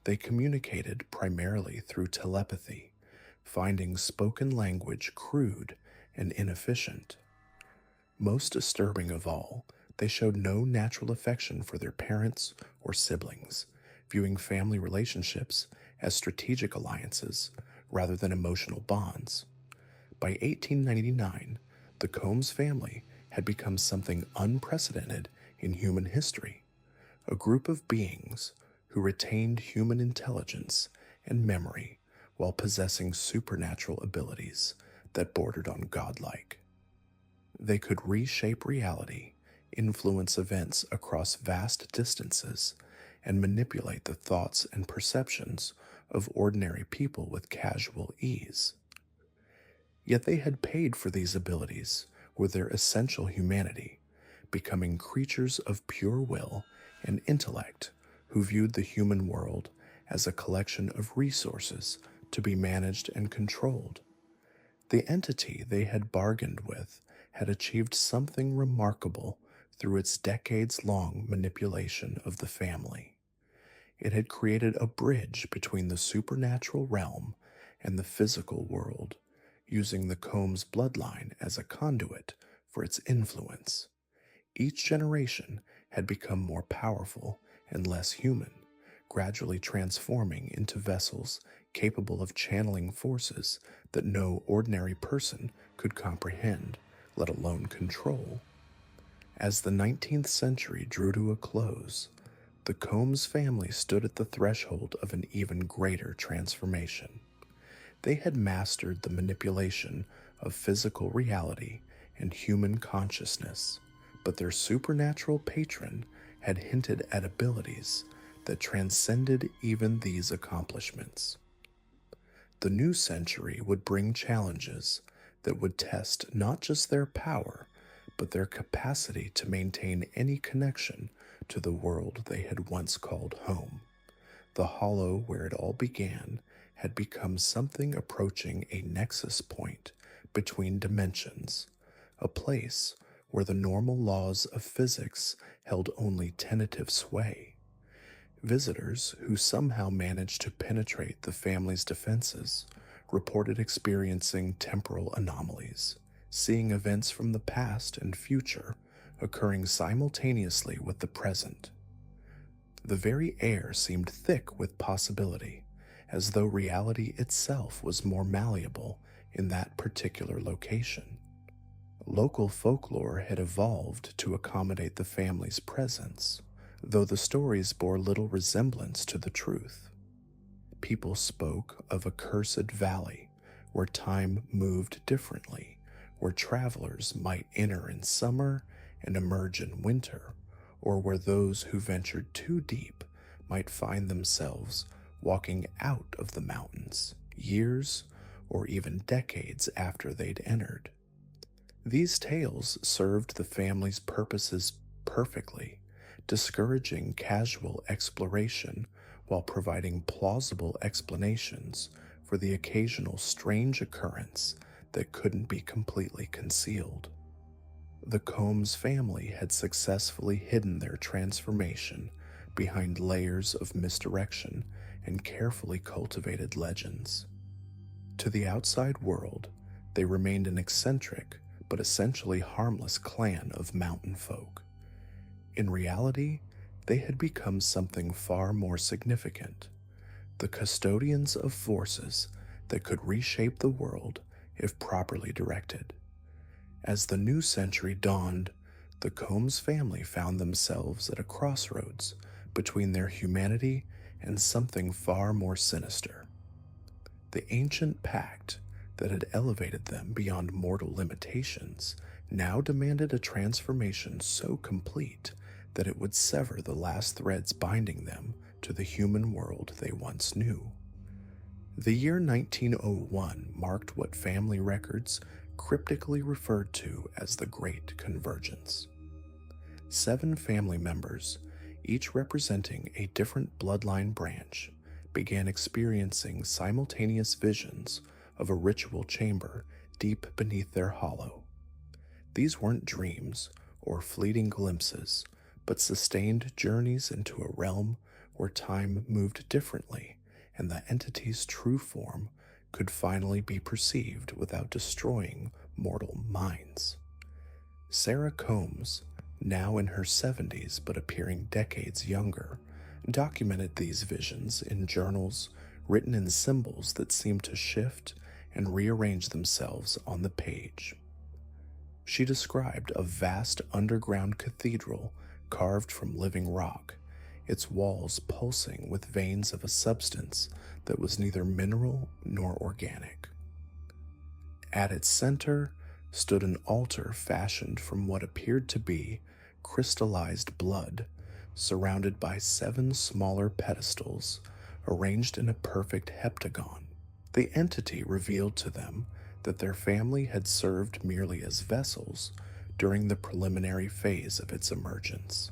They communicated primarily through telepathy, finding spoken language crude and inefficient. Most disturbing of all, they showed no natural affection for their parents or siblings, viewing family relationships as strategic alliances rather than emotional bonds. By 1899, the Combs family had become something unprecedented in human history, a group of beings who retained human intelligence and memory while possessing supernatural abilities that bordered on godlike. They could reshape reality, influence events across vast distances, and manipulate the thoughts and perceptions of ordinary people with casual ease. Yet they had paid for these abilities with their essential humanity, becoming creatures of pure will and intellect who viewed the human world as a collection of resources to be managed and controlled. The entity they had bargained with had achieved something remarkable through its decades-long manipulation of the family. It had created a bridge between the supernatural realm and the physical world, using the Combs bloodline as a conduit for its influence. Each generation had become more powerful and less human, gradually transforming into vessels capable of channeling forces that no ordinary person could comprehend, let alone control. As the 19th century drew to a close, the Combs family stood at the threshold of an even greater transformation. They had mastered the manipulation of physical reality and human consciousness, but their supernatural patron had hinted at abilities that transcended even these accomplishments. The new century would bring challenges that would test not just their power, but their capacity to maintain any connection to the world they had once called home. The hollow where it all began had become something approaching a nexus point between dimensions, a place where the normal laws of physics held only tentative sway. Visitors who somehow managed to penetrate the family's defenses reported experiencing temporal anomalies, seeing events from the past and future occurring simultaneously with the present. The very air seemed thick with possibility, as though reality itself was more malleable in that particular location. Local folklore had evolved to accommodate the family's presence, though the stories bore little resemblance to the truth. People spoke of a cursed valley where time moved differently, where travelers might enter in summer and emerge in winter, or where those who ventured too deep might find themselves walking out of the mountains years or even decades after they'd entered. These tales served the family's purposes perfectly, discouraging casual exploration while providing plausible explanations for the occasional strange occurrence that couldn't be completely concealed. The Combs family had successfully hidden their transformation behind layers of misdirection and carefully cultivated legends. To the outside world, they remained an eccentric but essentially harmless clan of mountain folk. In reality, they had become something far more significant, the custodians of forces that could reshape the world if properly directed. As the new century dawned, the Combs family found themselves at a crossroads between their humanity and something far more sinister. The ancient pact that had elevated them beyond mortal limitations now demanded a transformation so complete that it would sever the last threads binding them to the human world they once knew. The year 1901 marked what family records cryptically referred to as the Great Convergence. 7 family members, each representing a different bloodline branch, began experiencing simultaneous visions of a ritual chamber deep beneath their hollow. These weren't dreams or fleeting glimpses, but sustained journeys into a realm where time moved differently and the entity's true form could finally be perceived without destroying mortal minds. Sarah Combs, now in her 70s but appearing decades younger, documented these visions in journals written in symbols that seemed to shift and rearrange themselves on the page. She described a vast underground cathedral carved from living rock, its walls pulsing with veins of a substance that was neither mineral nor organic. At its center stood an altar fashioned from what appeared to be crystallized blood, surrounded by 7 smaller pedestals arranged in a perfect heptagon. The entity revealed to them that their family had served merely as vessels during the preliminary phase of its emergence.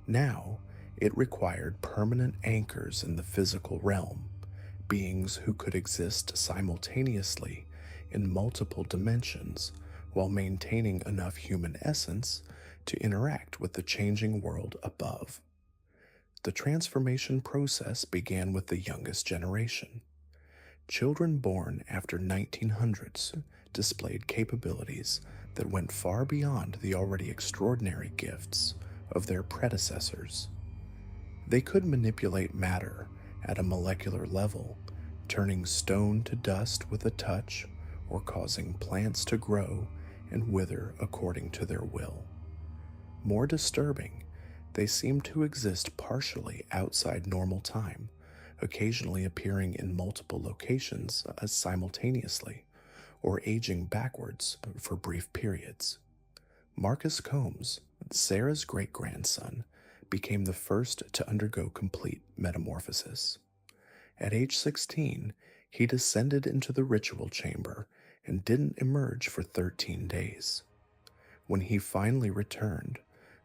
Now, it required permanent anchors in the physical realm, beings who could exist simultaneously in multiple dimensions while maintaining enough human essence to interact with the changing world above. The transformation process began with the youngest generation. Children born after 1900s displayed capabilities that went far beyond the already extraordinary gifts of their predecessors. They could manipulate matter at a molecular level, turning stone to dust with a touch or causing plants to grow and wither according to their will. More disturbing, they seemed to exist partially outside normal time, occasionally appearing in multiple locations simultaneously, or aging backwards for brief periods. Marcus Combs, Sarah's great-grandson, became the first to undergo complete metamorphosis. At age 16, he descended into the ritual chamber and didn't emerge for 13 days. When he finally returned,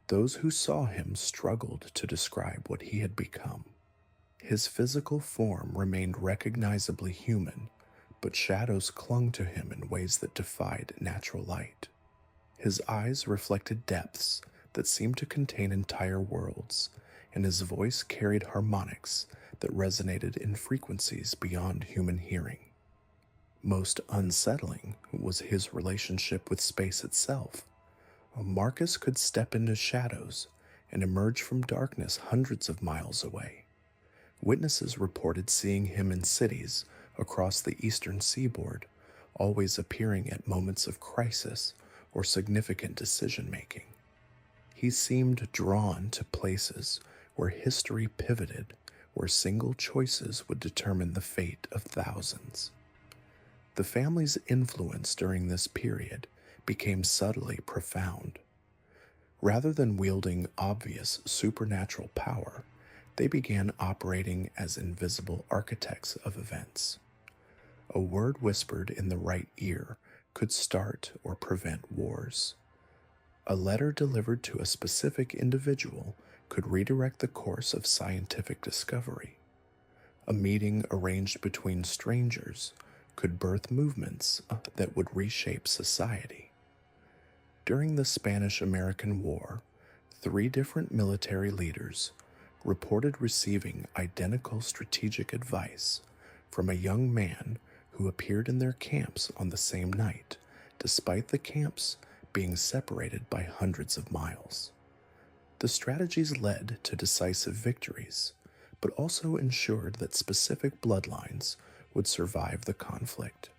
those who saw him struggled to describe what he had become. His physical form remained recognizably human, but shadows clung to him in ways that defied natural light. His eyes reflected depths that seemed to contain entire worlds, and his voice carried harmonics that resonated in frequencies beyond human hearing. Most unsettling was his relationship with space itself. Marcus could step into shadows and emerge from darkness hundreds of miles away. Witnesses reported seeing him in cities across the eastern seaboard, always appearing at moments of crisis or significant decision-making. He seemed drawn to places where history pivoted, where single choices would determine the fate of thousands. The family's influence during this period became subtly profound. Rather than wielding obvious supernatural power, they began operating as invisible architects of events. A word whispered in the right ear could start or prevent wars. A letter delivered to a specific individual could redirect the course of scientific discovery. A meeting arranged between strangers could birth movements that would reshape society. During the Spanish-American War, 3 different military leaders reported receiving identical strategic advice from a young man who appeared in their camps on the same night, despite the camps being separated by hundreds of miles. The strategies led to decisive victories, but also ensured that specific bloodlines would survive the conflict.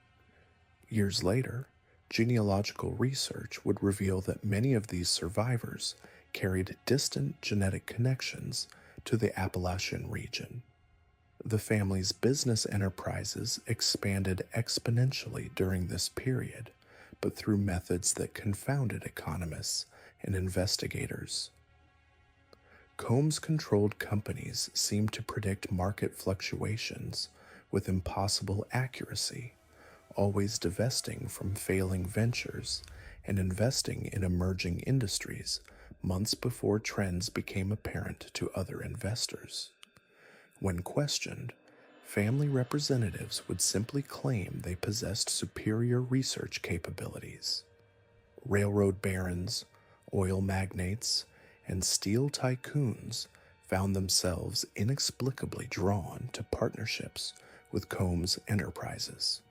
Years later, genealogical research would reveal that many of these survivors carried distant genetic connections to the Appalachian region. The family's business enterprises expanded exponentially during this period, but through methods that confounded economists and investigators. Combs-controlled companies seemed to predict market fluctuations with impossible accuracy, always divesting from failing ventures and investing in emerging industries months before trends became apparent to other investors. When questioned, family representatives would simply claim they possessed superior research capabilities. Railroad barons, oil magnates, and steel tycoons found themselves inexplicably drawn to partnerships with Combs Enterprises.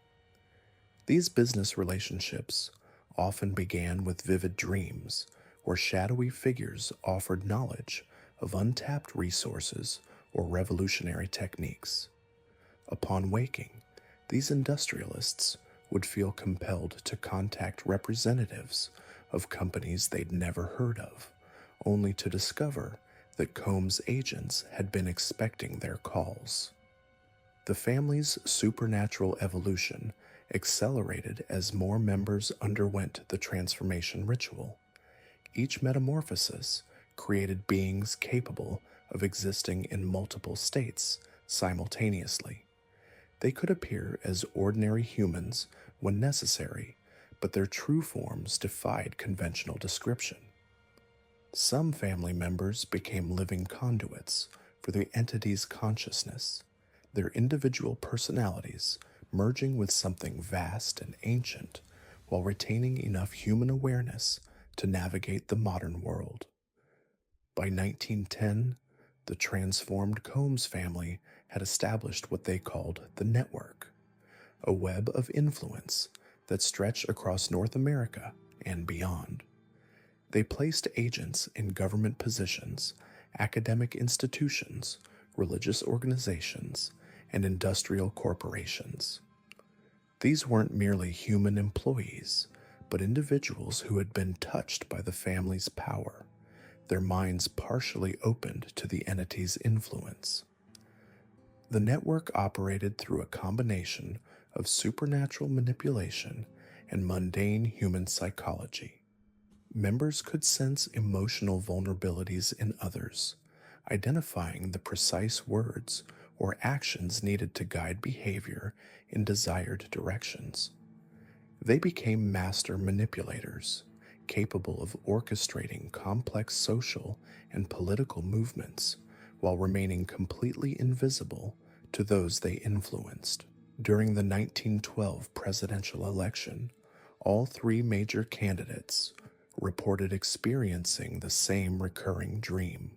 These business relationships often began with vivid dreams where shadowy figures offered knowledge of untapped resources or revolutionary techniques. Upon waking, these industrialists would feel compelled to contact representatives of companies they'd never heard of, only to discover that Combs' agents had been expecting their calls. The family's supernatural evolution accelerated as more members underwent the transformation ritual. Each metamorphosis created beings capable of existing in multiple states simultaneously. They could appear as ordinary humans when necessary, but their true forms defied conventional description. Some family members became living conduits for the entity's consciousness, their individual personalities merging with something vast and ancient while retaining enough human awareness to navigate the modern world. By 1910, the transformed Combs family had established what they called the network, a web of influence that stretched across North America and beyond. They placed agents in government positions, academic institutions, religious organizations, and industrial corporations. These weren't merely human employees, but individuals who had been touched by the family's power, their minds partially opened to the entity's influence. The network operated through a combination of supernatural manipulation and mundane human psychology. Members could sense emotional vulnerabilities in others, identifying the precise words or actions needed to guide behavior in desired directions. They became master manipulators, capable of orchestrating complex social and political movements while remaining completely invisible to those they influenced. During the 1912 presidential election, all three major candidates reported experiencing the same recurring dream: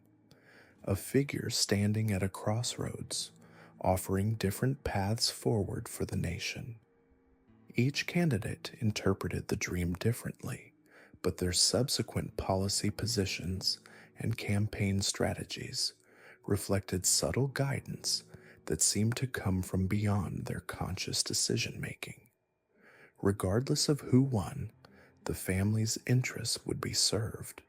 a figure standing at a crossroads, offering different paths forward for the nation. Each candidate interpreted the dream differently, but their subsequent policy positions and campaign strategies reflected subtle guidance that seemed to come from beyond their conscious decision-making. Regardless of who won, the family's interests would be served.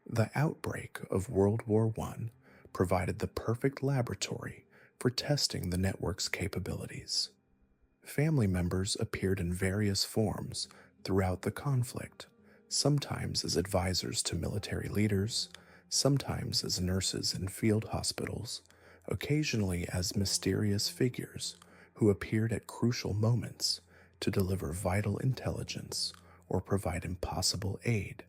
The outbreak of World War I provided the perfect laboratory for testing the network's capabilities. Family members appeared in various forms throughout the conflict, sometimes as advisors to military leaders, sometimes as nurses in field hospitals, occasionally as mysterious figures who appeared at crucial moments to deliver vital intelligence or provide impossible aid.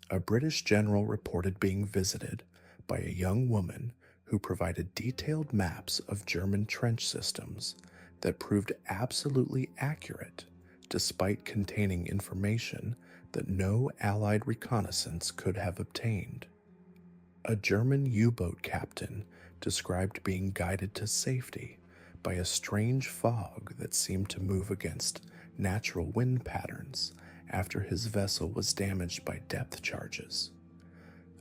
A British general reported being visited by a young woman who provided detailed maps of German trench systems that proved absolutely accurate despite containing information that no Allied reconnaissance could have obtained. A German U-boat captain described being guided to safety by a strange fog that seemed to move against natural wind patterns after his vessel was damaged by depth charges.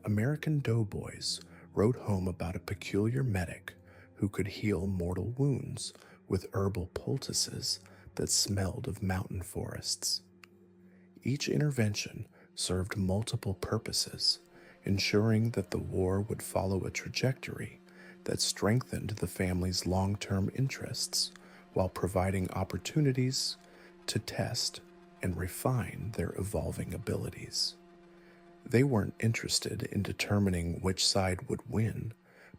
American doughboys wrote home about a peculiar medic who could heal mortal wounds with herbal poultices that smelled of mountain forests. Each intervention served multiple purposes, ensuring that the war would follow a trajectory that strengthened the family's long-term interests while providing opportunities to test and refine their evolving abilities. They weren't interested in determining which side would win,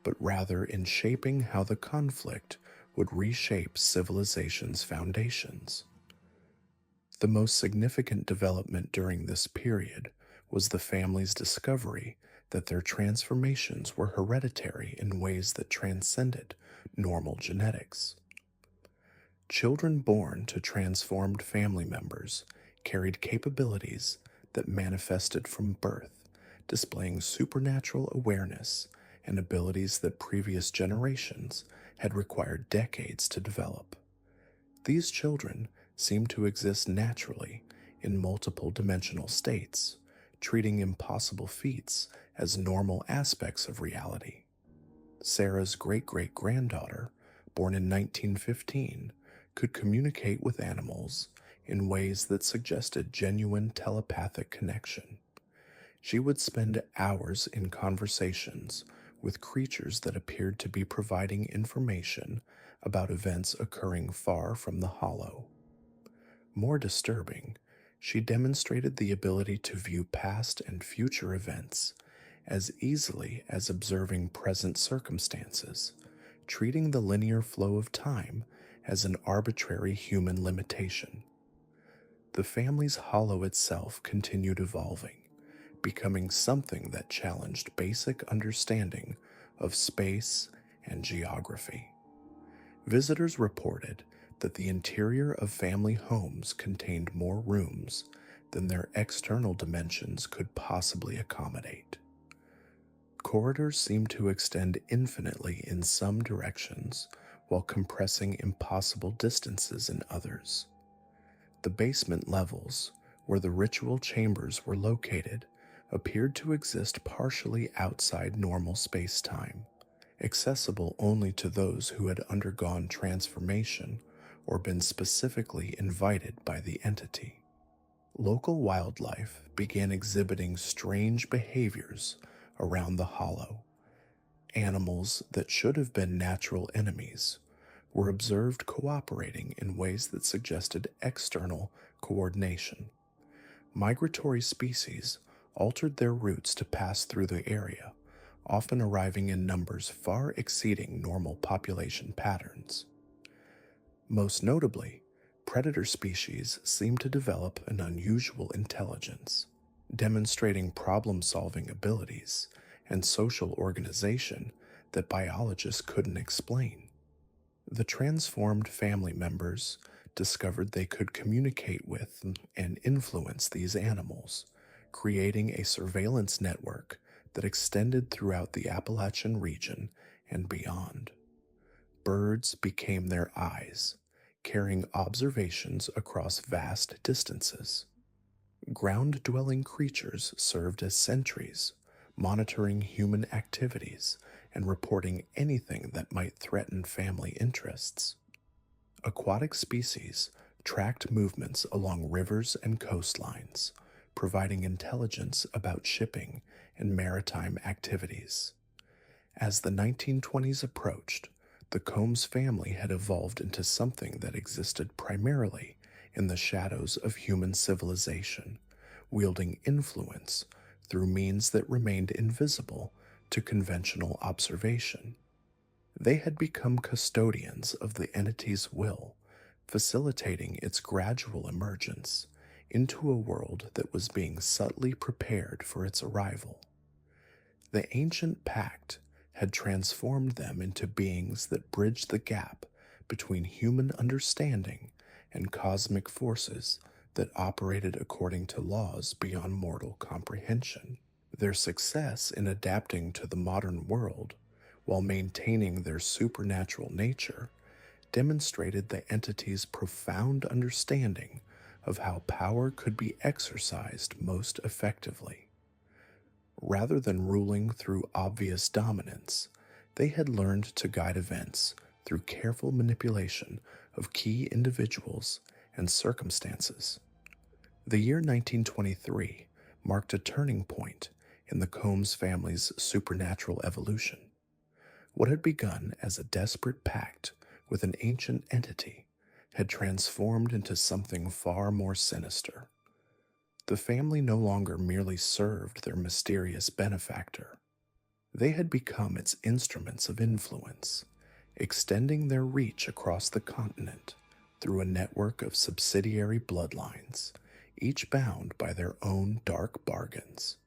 but rather in shaping how the conflict would reshape civilization's foundations. The most significant development during this period was the family's discovery that their transformations were hereditary in ways that transcended normal genetics. Children born to transformed family members carried capabilities that manifested from birth, displaying supernatural awareness and abilities that previous generations had required decades to develop. These children seem to exist naturally in multiple dimensional states, treating impossible feats as normal aspects of reality. Sarah's great great granddaughter, born in 1915, could communicate with animals in ways that suggested genuine telepathic connection. She would spend hours in conversations with creatures that appeared to be providing information about events occurring far from the hollow. More disturbing, she demonstrated the ability to view past and future events as easily as observing present circumstances, treating the linear flow of time as an arbitrary human limitation. The family's hollow itself continued evolving, becoming something that challenged basic understanding of space and geography. Visitors reported that the interior of family homes contained more rooms than their external dimensions could possibly accommodate. Corridors seemed to extend infinitely in some directions while compressing impossible distances in others. The basement levels, where the ritual chambers were located, appeared to exist partially outside normal space-time, accessible only to those who had undergone transformation or been specifically invited by the entity. Local wildlife began exhibiting strange behaviors around the hollow. Animals that should have been natural enemies were observed cooperating in ways that suggested external coordination. Migratory species altered their routes to pass through the area, often arriving in numbers far exceeding normal population patterns. Most notably, predator species seemed to develop an unusual intelligence, demonstrating problem-solving abilities and social organization that biologists couldn't explain. The transformed family members discovered they could communicate with and influence these animals, creating a surveillance network that extended throughout the Appalachian region and beyond. Birds became their eyes, carrying observations across vast distances. Ground-dwelling creatures served as sentries, monitoring human activities and reporting anything that might threaten family interests. Aquatic species tracked movements along rivers and coastlines, providing intelligence about shipping and maritime activities. As the 1920s approached, the Combs family had evolved into something that existed primarily in the shadows of human civilization, wielding influence through means that remained invisible to conventional observation. They had become custodians of the entity's will, facilitating its gradual emergence into a world that was being subtly prepared for its arrival. The ancient pact had transformed them into beings that bridged the gap between human understanding and cosmic forces that operated according to laws beyond mortal comprehension. Their success in adapting to the modern world while maintaining their supernatural nature demonstrated the entity's profound understanding of how power could be exercised most effectively. Rather than ruling through obvious dominance, they had learned to guide events through careful manipulation of key individuals and circumstances. The year 1923 marked a turning point in the Combs family's supernatural evolution. What had begun as a desperate pact with an ancient entity had transformed into something far more sinister. The family no longer merely served their mysterious benefactor. They had become its instruments of influence, extending their reach across the continent through a network of subsidiary bloodlines, each bound by their own dark bargains.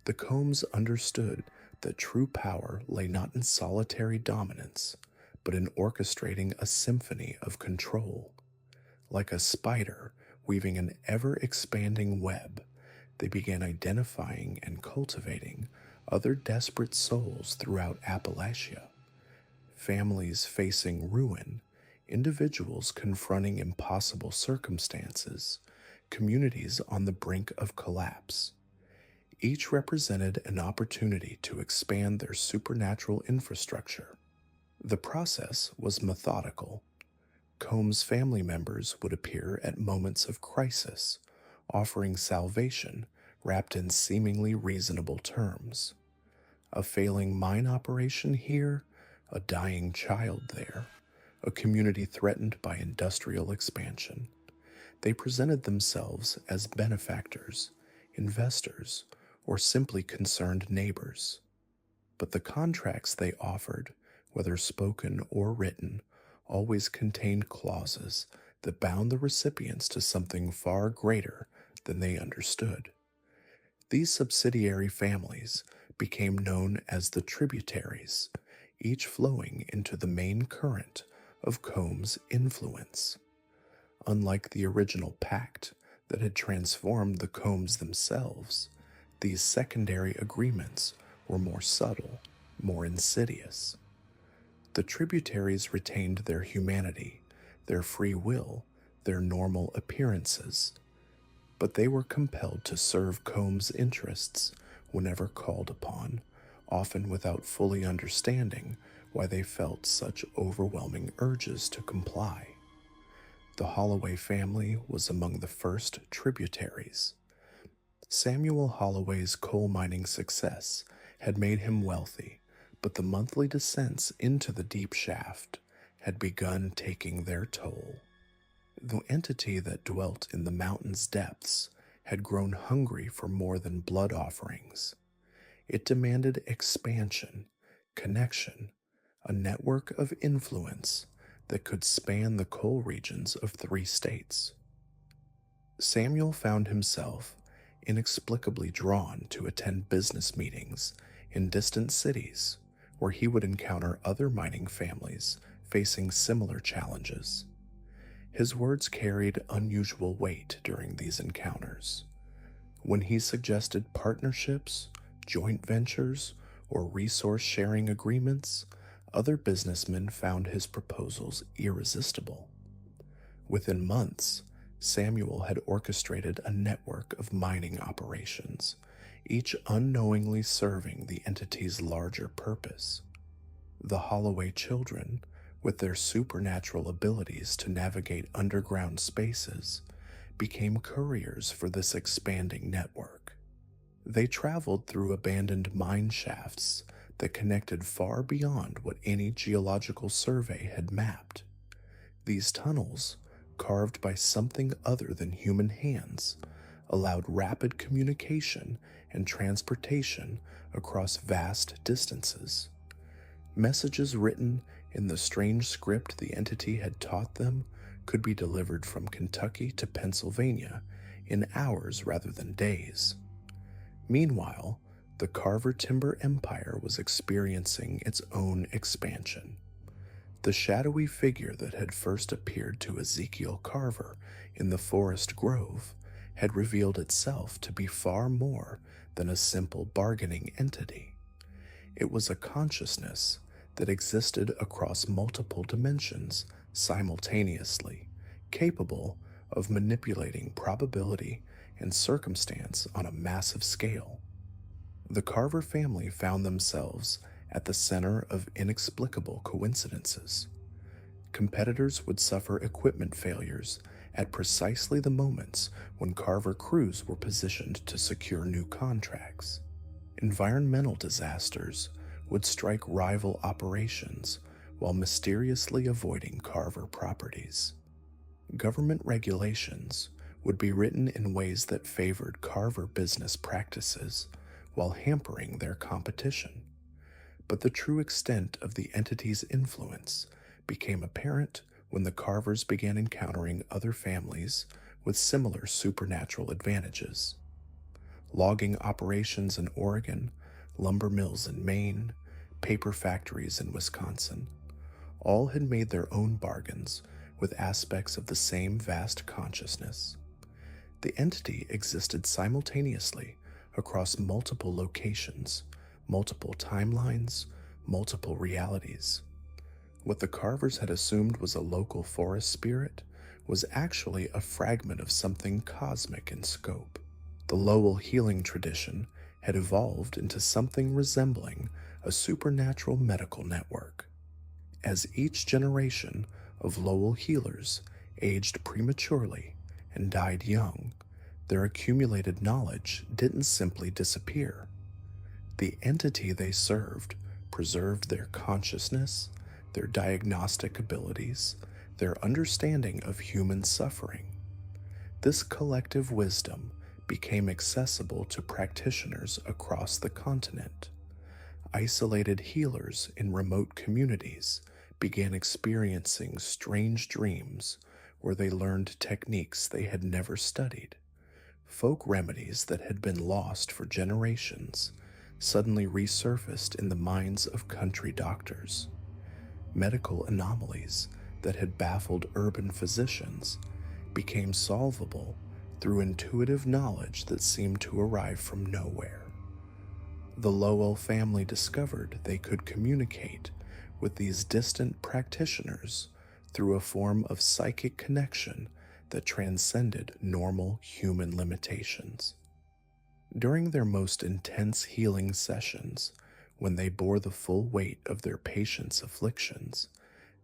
The Combs understood that true power lay not in solitary dominance, but in orchestrating a symphony of control. Like a spider weaving an ever-expanding web, they began identifying and cultivating other desperate souls throughout Appalachia. Families facing ruin, individuals confronting impossible circumstances, communities on the brink of collapse. Each represented an opportunity to expand their supernatural infrastructure. The process was methodical. Combs' family members would appear at moments of crisis, offering salvation wrapped in seemingly reasonable terms. A failing mine operation here, a dying child there, a community threatened by industrial expansion. They presented themselves as benefactors, investors, or simply concerned neighbors. But the contracts they offered, whether spoken or written, always contained clauses that bound the recipients to something far greater than they understood. These subsidiary families became known as the tributaries, each flowing into the main current of Combs' influence. Unlike the original pact that had transformed the Combs themselves, these secondary agreements were more subtle, more insidious. The tributaries retained their humanity, their free will, their normal appearances, but they were compelled to serve Combs' interests whenever called upon, often without fully understanding why they felt such overwhelming urges to comply. The Holloway family was among the first tributaries. Samuel Holloway's coal mining success had made him wealthy, but the monthly descents into the deep shaft had begun taking their toll. The entity that dwelt in the mountain's depths had grown hungry for more than blood offerings. It demanded expansion, connection, a network of influence that could span the coal regions of 3 states. Samuel found himself inexplicably drawn to attend business meetings in distant cities where he would encounter other mining families facing similar challenges. His words carried unusual weight during these encounters. When he suggested partnerships, joint ventures, or resource-sharing agreements, other businessmen found his proposals irresistible. Within months, Samuel had orchestrated a network of mining operations, each unknowingly serving the entity's larger purpose. The Holloway children, with their supernatural abilities to navigate underground spaces, became couriers for this expanding network. They traveled through abandoned mine shafts that connected far beyond what any geological survey had mapped. These tunnels, carved by something other than human hands, allowed rapid communication and transportation across vast distances. Messages written in the strange script the entity had taught them could be delivered from Kentucky to Pennsylvania in hours rather than days. Meanwhile, the Carver Timber Empire was experiencing its own expansion. The shadowy figure that had first appeared to Ezekiel Carver in the forest grove had revealed itself to be far more than a simple bargaining entity. It was a consciousness that existed across multiple dimensions simultaneously, capable of manipulating probability and circumstance on a massive scale. The Carver family found themselves at the center of inexplicable coincidences. Competitors would suffer equipment failures at precisely the moments when Carver crews were positioned to secure new contracts. Environmental disasters would strike rival operations while mysteriously avoiding Carver properties. Government regulations would be written in ways that favored carver business practices while hampering their competition. But the true extent of the entity's influence became apparent when the carvers began encountering other families with similar supernatural advantages. Logging operations in Oregon, lumber mills in Maine, paper factories in Wisconsin, all had made their own bargains with aspects of the same vast consciousness. The entity existed simultaneously across multiple locations, multiple timelines, multiple realities. What the carvers had assumed was a local forest spirit was actually a fragment of something cosmic in scope. The Lowell healing tradition had evolved into something resembling a supernatural medical network. As each generation of Lowell healers aged prematurely and died young, their accumulated knowledge didn't simply disappear. The entity they served preserved their consciousness, their diagnostic abilities, their understanding of human suffering. This collective wisdom became accessible to practitioners across the continent. Isolated healers in remote communities began experiencing strange dreams where they learned techniques they had never studied. Folk remedies that had been lost for generations suddenly resurfaced in the minds of country doctors. Medical anomalies that had baffled urban physicians became solvable through intuitive knowledge that seemed to arrive from nowhere. The Lowell family discovered they could communicate with these distant practitioners through a form of psychic connection that transcended normal human limitations. During their most intense healing sessions, when they bore the full weight of their patients' afflictions,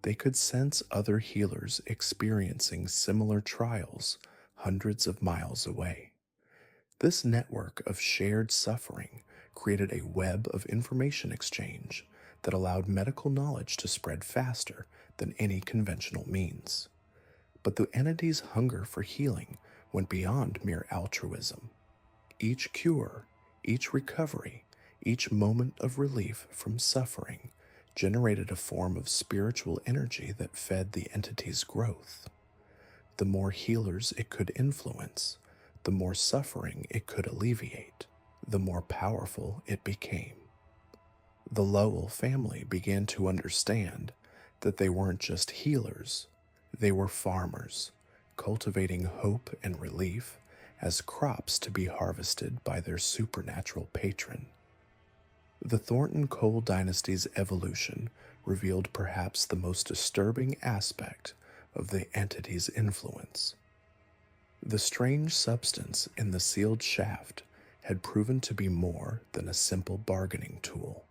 they could sense other healers experiencing similar trials hundreds of miles away. This network of shared suffering created a web of information exchange that allowed medical knowledge to spread faster than any conventional means. But the entity's hunger for healing went beyond mere altruism. Each cure, each recovery, each moment of relief from suffering generated a form of spiritual energy that fed the entity's growth. The more healers it could influence, the more suffering it could alleviate, the more powerful it became. The Lowell family began to understand that they weren't just healers, they were farmers, cultivating hope and relief as crops to be harvested by their supernatural patron. The Thornton Coal dynasty's evolution revealed perhaps the most disturbing aspect of the entity's influence. The strange substance in the sealed shaft had proven to be more than a simple bargaining tool.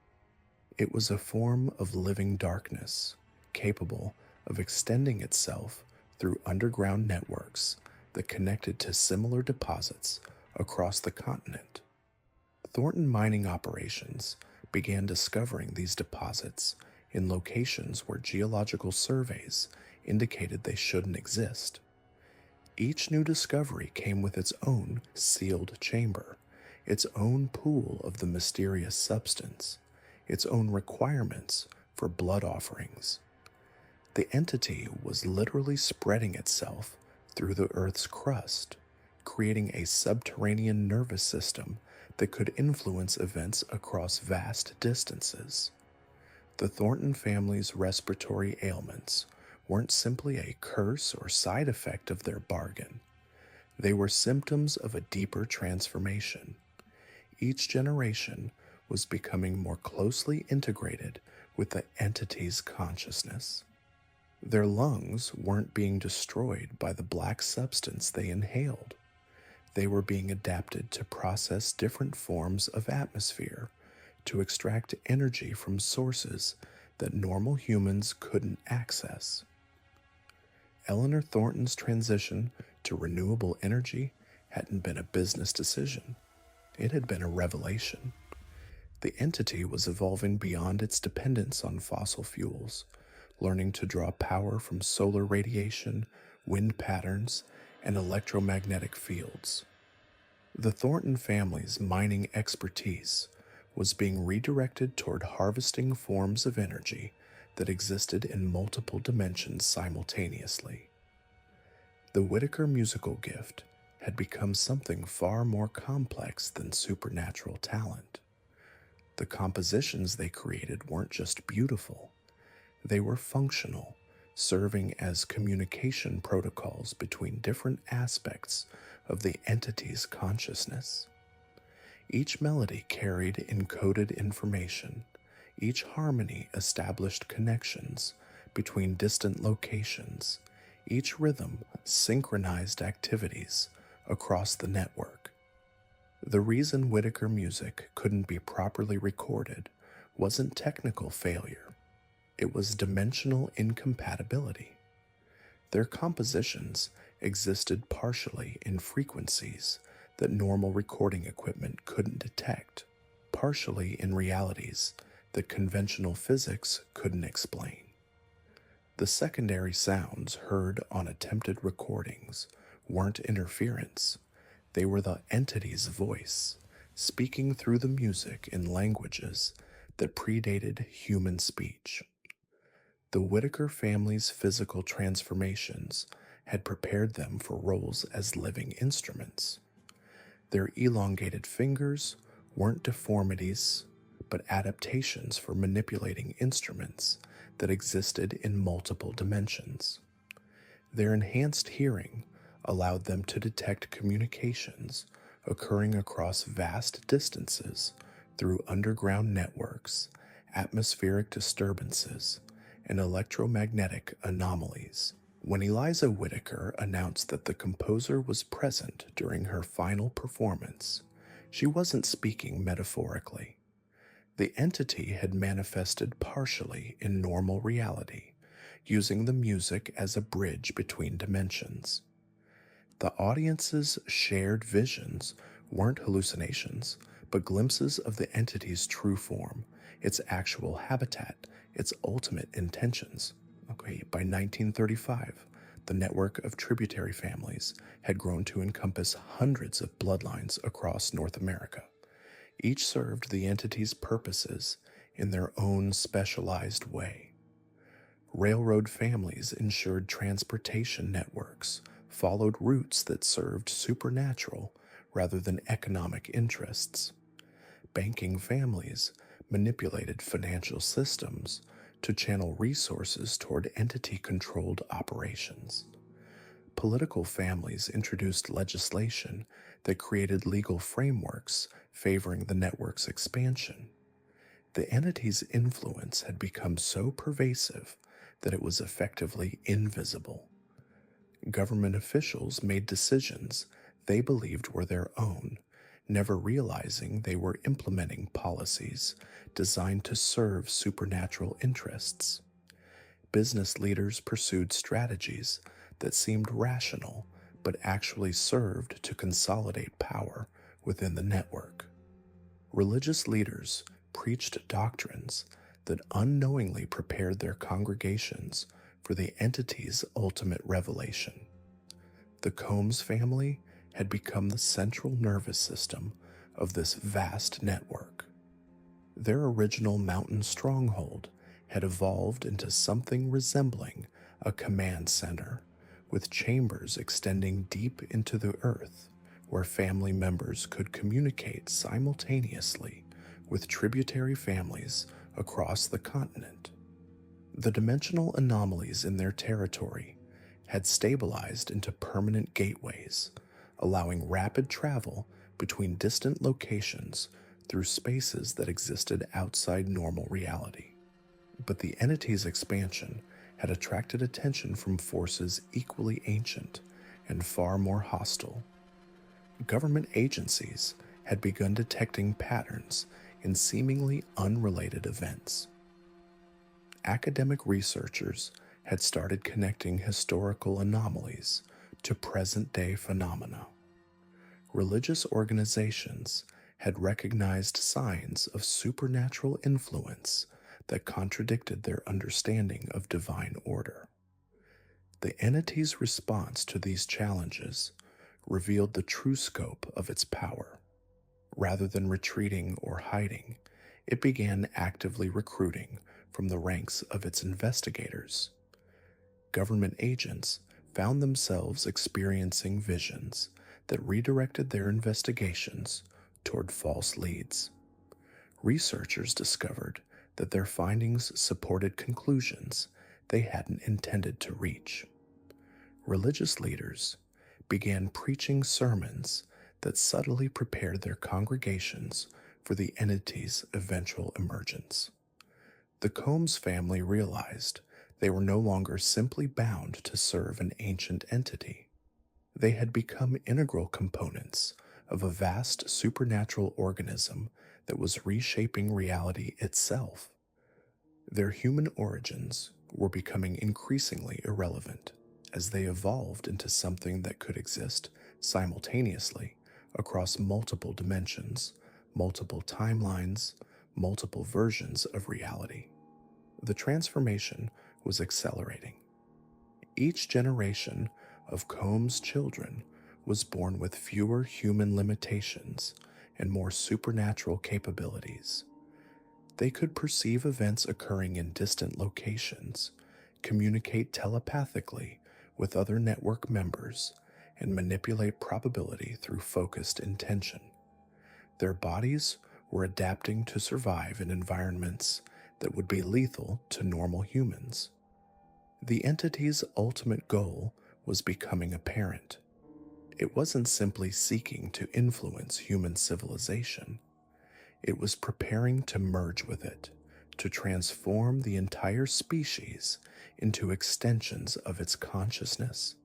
It was a form of living darkness, capable of extending itself through underground networks that connected to similar deposits across the continent. Thornton mining operations began discovering these deposits in locations where geological surveys indicated they shouldn't exist. Each new discovery came with its own sealed chamber, its own pool of the mysterious substance, its own requirements for blood offerings. The entity was literally spreading itself through the Earth's crust, creating a subterranean nervous system that could influence events across vast distances. The Thornton family's respiratory ailments weren't simply a curse or side effect of their bargain. They were symptoms of a deeper transformation. Each generation was becoming more closely integrated with the entity's consciousness. Their lungs weren't being destroyed by the black substance they inhaled. They were being adapted to process different forms of atmosphere, to extract energy from sources that normal humans couldn't access. Eleanor Thornton's transition to renewable energy hadn't been a business decision. It had been a revelation. The entity was evolving beyond its dependence on fossil fuels, learning to draw power from solar radiation, wind patterns, and electromagnetic fields. The Thornton family's mining expertise was being redirected toward harvesting forms of energy that existed in multiple dimensions simultaneously. The Whitaker musical gift had become something far more complex than supernatural talent. The compositions they created weren't just beautiful, they were functional, serving as communication protocols between different aspects of the entity's consciousness. Each melody carried encoded information. Each harmony established connections between distant locations. Each rhythm synchronized activities across the network. The reason Whitaker music couldn't be properly recorded wasn't technical failure, it was dimensional incompatibility. Their compositions existed partially in frequencies that normal recording equipment couldn't detect, partially in realities that conventional physics couldn't explain. The secondary sounds heard on attempted recordings weren't interference, they were the entity's voice, speaking through the music in languages that predated human speech. The Whitaker family's physical transformations had prepared them for roles as living instruments. Their elongated fingers weren't deformities, but adaptations for manipulating instruments that existed in multiple dimensions. Their enhanced hearing allowed them to detect communications occurring across vast distances through underground networks, atmospheric disturbances, and electromagnetic anomalies. When Eliza Whitaker announced that the composer was present during her final performance, she wasn't speaking metaphorically. The entity had manifested partially in normal reality, using the music as a bridge between dimensions. The audience's shared visions weren't hallucinations, but glimpses of the entity's true form, its actual habitat, its ultimate intentions. By 1935, the network of tributary families had grown to encompass hundreds of bloodlines across North America. Each served the entity's purposes in their own specialized way. Railroad families ensured transportation networks followed routes that served supernatural rather than economic interests. Banking families manipulated financial systems to channel resources toward entity-controlled operations. Political families introduced legislation that created legal frameworks favoring the network's expansion. The entity's influence had become so pervasive that it was effectively invisible. Government officials made decisions they believed were their own, never realizing they were implementing policies designed to serve supernatural interests. Business leaders pursued strategies that seemed rational but actually served to consolidate power within the network. Religious leaders preached doctrines that unknowingly prepared their congregations for the entity's ultimate revelation. The Combs family had become the central nervous system of this vast network. Their original mountain stronghold had evolved into something resembling a command center, with chambers extending deep into the earth where family members could communicate simultaneously with tributary families across the continent. The dimensional anomalies in their territory had stabilized into permanent gateways, allowing rapid travel between distant locations through spaces that existed outside normal reality. But the entity's expansion had attracted attention from forces equally ancient and far more hostile. Government agencies had begun detecting patterns in seemingly unrelated events. Academic researchers had started connecting historical anomalies to present-day phenomena. Religious organizations had recognized signs of supernatural influence that contradicted their understanding of divine order. The entity's response to these challenges revealed the true scope of its power. Rather than retreating or hiding, it began actively recruiting from the ranks of its investigators. Government agents found themselves experiencing visions that redirected their investigations toward false leads. Researchers discovered that their findings supported conclusions they hadn't intended to reach. Religious leaders began preaching sermons that subtly prepared their congregations for the entity's eventual emergence. The Combs family realized they were no longer simply bound to serve an ancient entity. They had become integral components of a vast supernatural organism that was reshaping reality itself. Their human origins were becoming increasingly irrelevant as they evolved into something that could exist simultaneously across multiple dimensions, multiple timelines, multiple versions of reality. The transformation was accelerating. Each generation of Combs' children was born with fewer human limitations and more supernatural capabilities. They could perceive events occurring in distant locations, communicate telepathically with other network members, and manipulate probability through focused intention. Their bodies were adapting to survive in environments that would be lethal to normal humans. The entity's ultimate goal was becoming apparent. It wasn't simply seeking to influence human civilization. It was preparing to merge with it, to transform the entire species into extensions of its consciousness.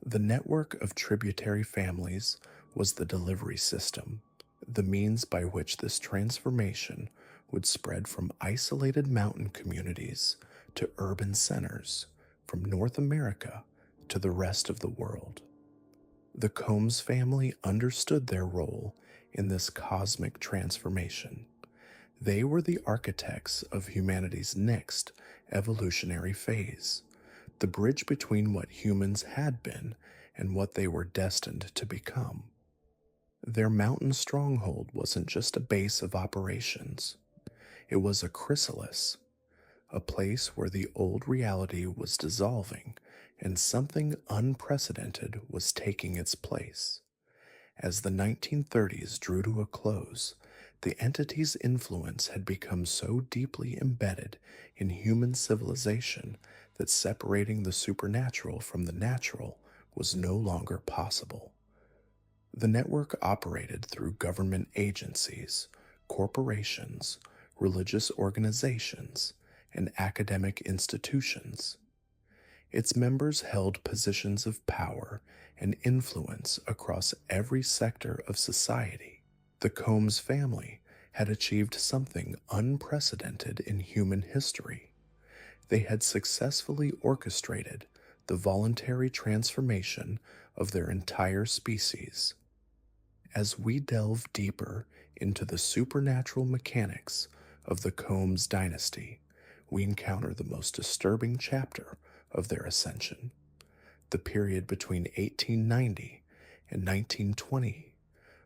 The network of tributary families was the delivery system, the means by which this transformation would spread from isolated mountain communities to urban centers, from North America to the rest of the world. The Combs family understood their role in this cosmic transformation. They were the architects of humanity's next evolutionary phase, the bridge between what humans had been and what they were destined to become. Their mountain stronghold wasn't just a base of operations. It was a chrysalis, a place where the old reality was dissolving and something unprecedented was taking its place. As the 1930s drew to a close, the entity's influence had become so deeply embedded in human civilization that separating the supernatural from the natural was no longer possible. The network operated through government agencies, corporations, religious organizations, and academic institutions. Its members held positions of power and influence across every sector of society. The Combs family had achieved something unprecedented in human history. They had successfully orchestrated the voluntary transformation of their entire species. As we delve deeper into the supernatural mechanics of the Combs dynasty, we encounter the most disturbing chapter of their ascension. The period between 1890 and 1920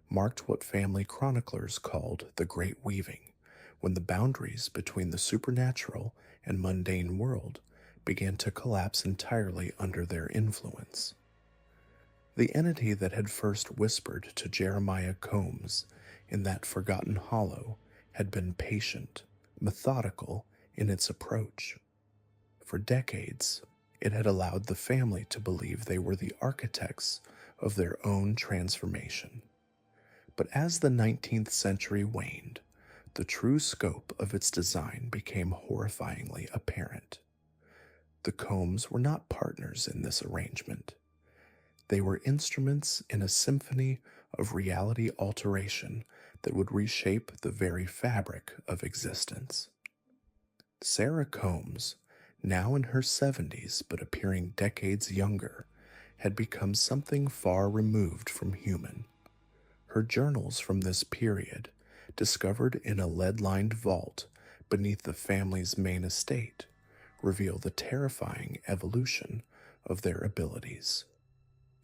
marked what family chroniclers called the Great Weaving, when the boundaries between the supernatural and mundane world began to collapse entirely under their influence. The entity that had first whispered to Jeremiah Combs in that forgotten hollow had been patient, methodical in its approach. For decades, it had allowed the family to believe they were the architects of their own transformation. But as the 19th century waned, the true scope of its design became horrifyingly apparent. The Combs were not partners in this arrangement. They were instruments in a symphony of reality alteration that would reshape the very fabric of existence. Sarah Combs, now in her 70s but appearing decades younger, had become something far removed from human. Her journals from this period, discovered in a lead-lined vault beneath the family's main estate, reveal the terrifying evolution of their abilities.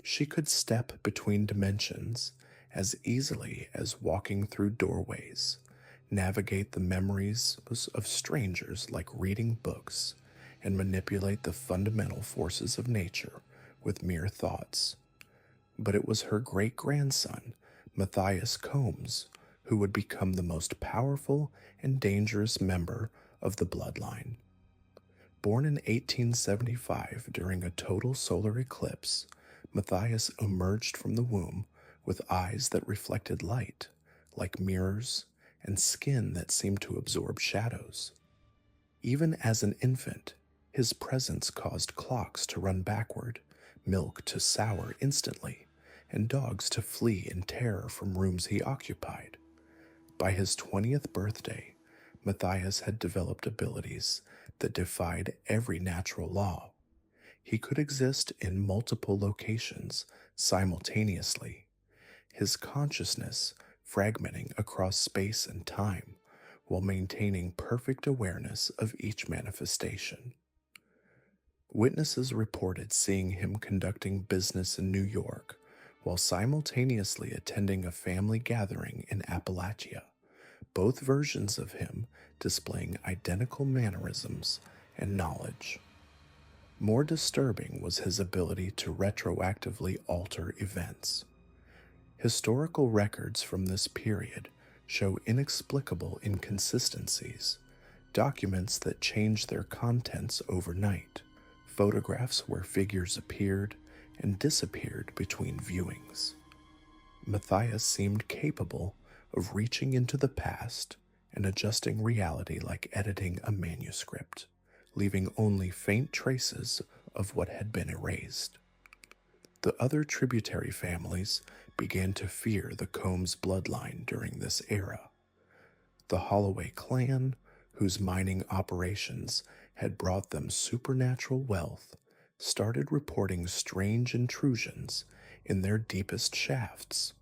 She could step between dimensions as easily as walking through doorways, navigate the memories of strangers like reading books, and manipulate the fundamental forces of nature with mere thoughts. But it was her great grandson, Matthias Combs, who would become the most powerful and dangerous member of the bloodline. Born in 1875 during a total solar eclipse, Matthias emerged from the womb with eyes that reflected light, like mirrors, and skin that seemed to absorb shadows. Even as an infant, his presence caused clocks to run backward, milk to sour instantly, and dogs to flee in terror from rooms he occupied. By his 20th birthday, Matthias had developed abilities that defied every natural law. He could exist in multiple locations simultaneously, his consciousness fragmenting across space and time while maintaining perfect awareness of each manifestation. Witnesses reported seeing him conducting business in New York while simultaneously attending a family gathering in Appalachia, both versions of him displaying identical mannerisms and knowledge. More disturbing was his ability to retroactively alter events. Historical records from this period show inexplicable inconsistencies, documents that changed their contents overnight, photographs where figures appeared and disappeared between viewings. Matthias seemed capable of reaching into the past and adjusting reality like editing a manuscript, leaving only faint traces of what had been erased. The other tributary families began to fear the Combs bloodline during this era. The Holloway clan, whose mining operations had brought them supernatural wealth, started reporting strange intrusions in their deepest shafts.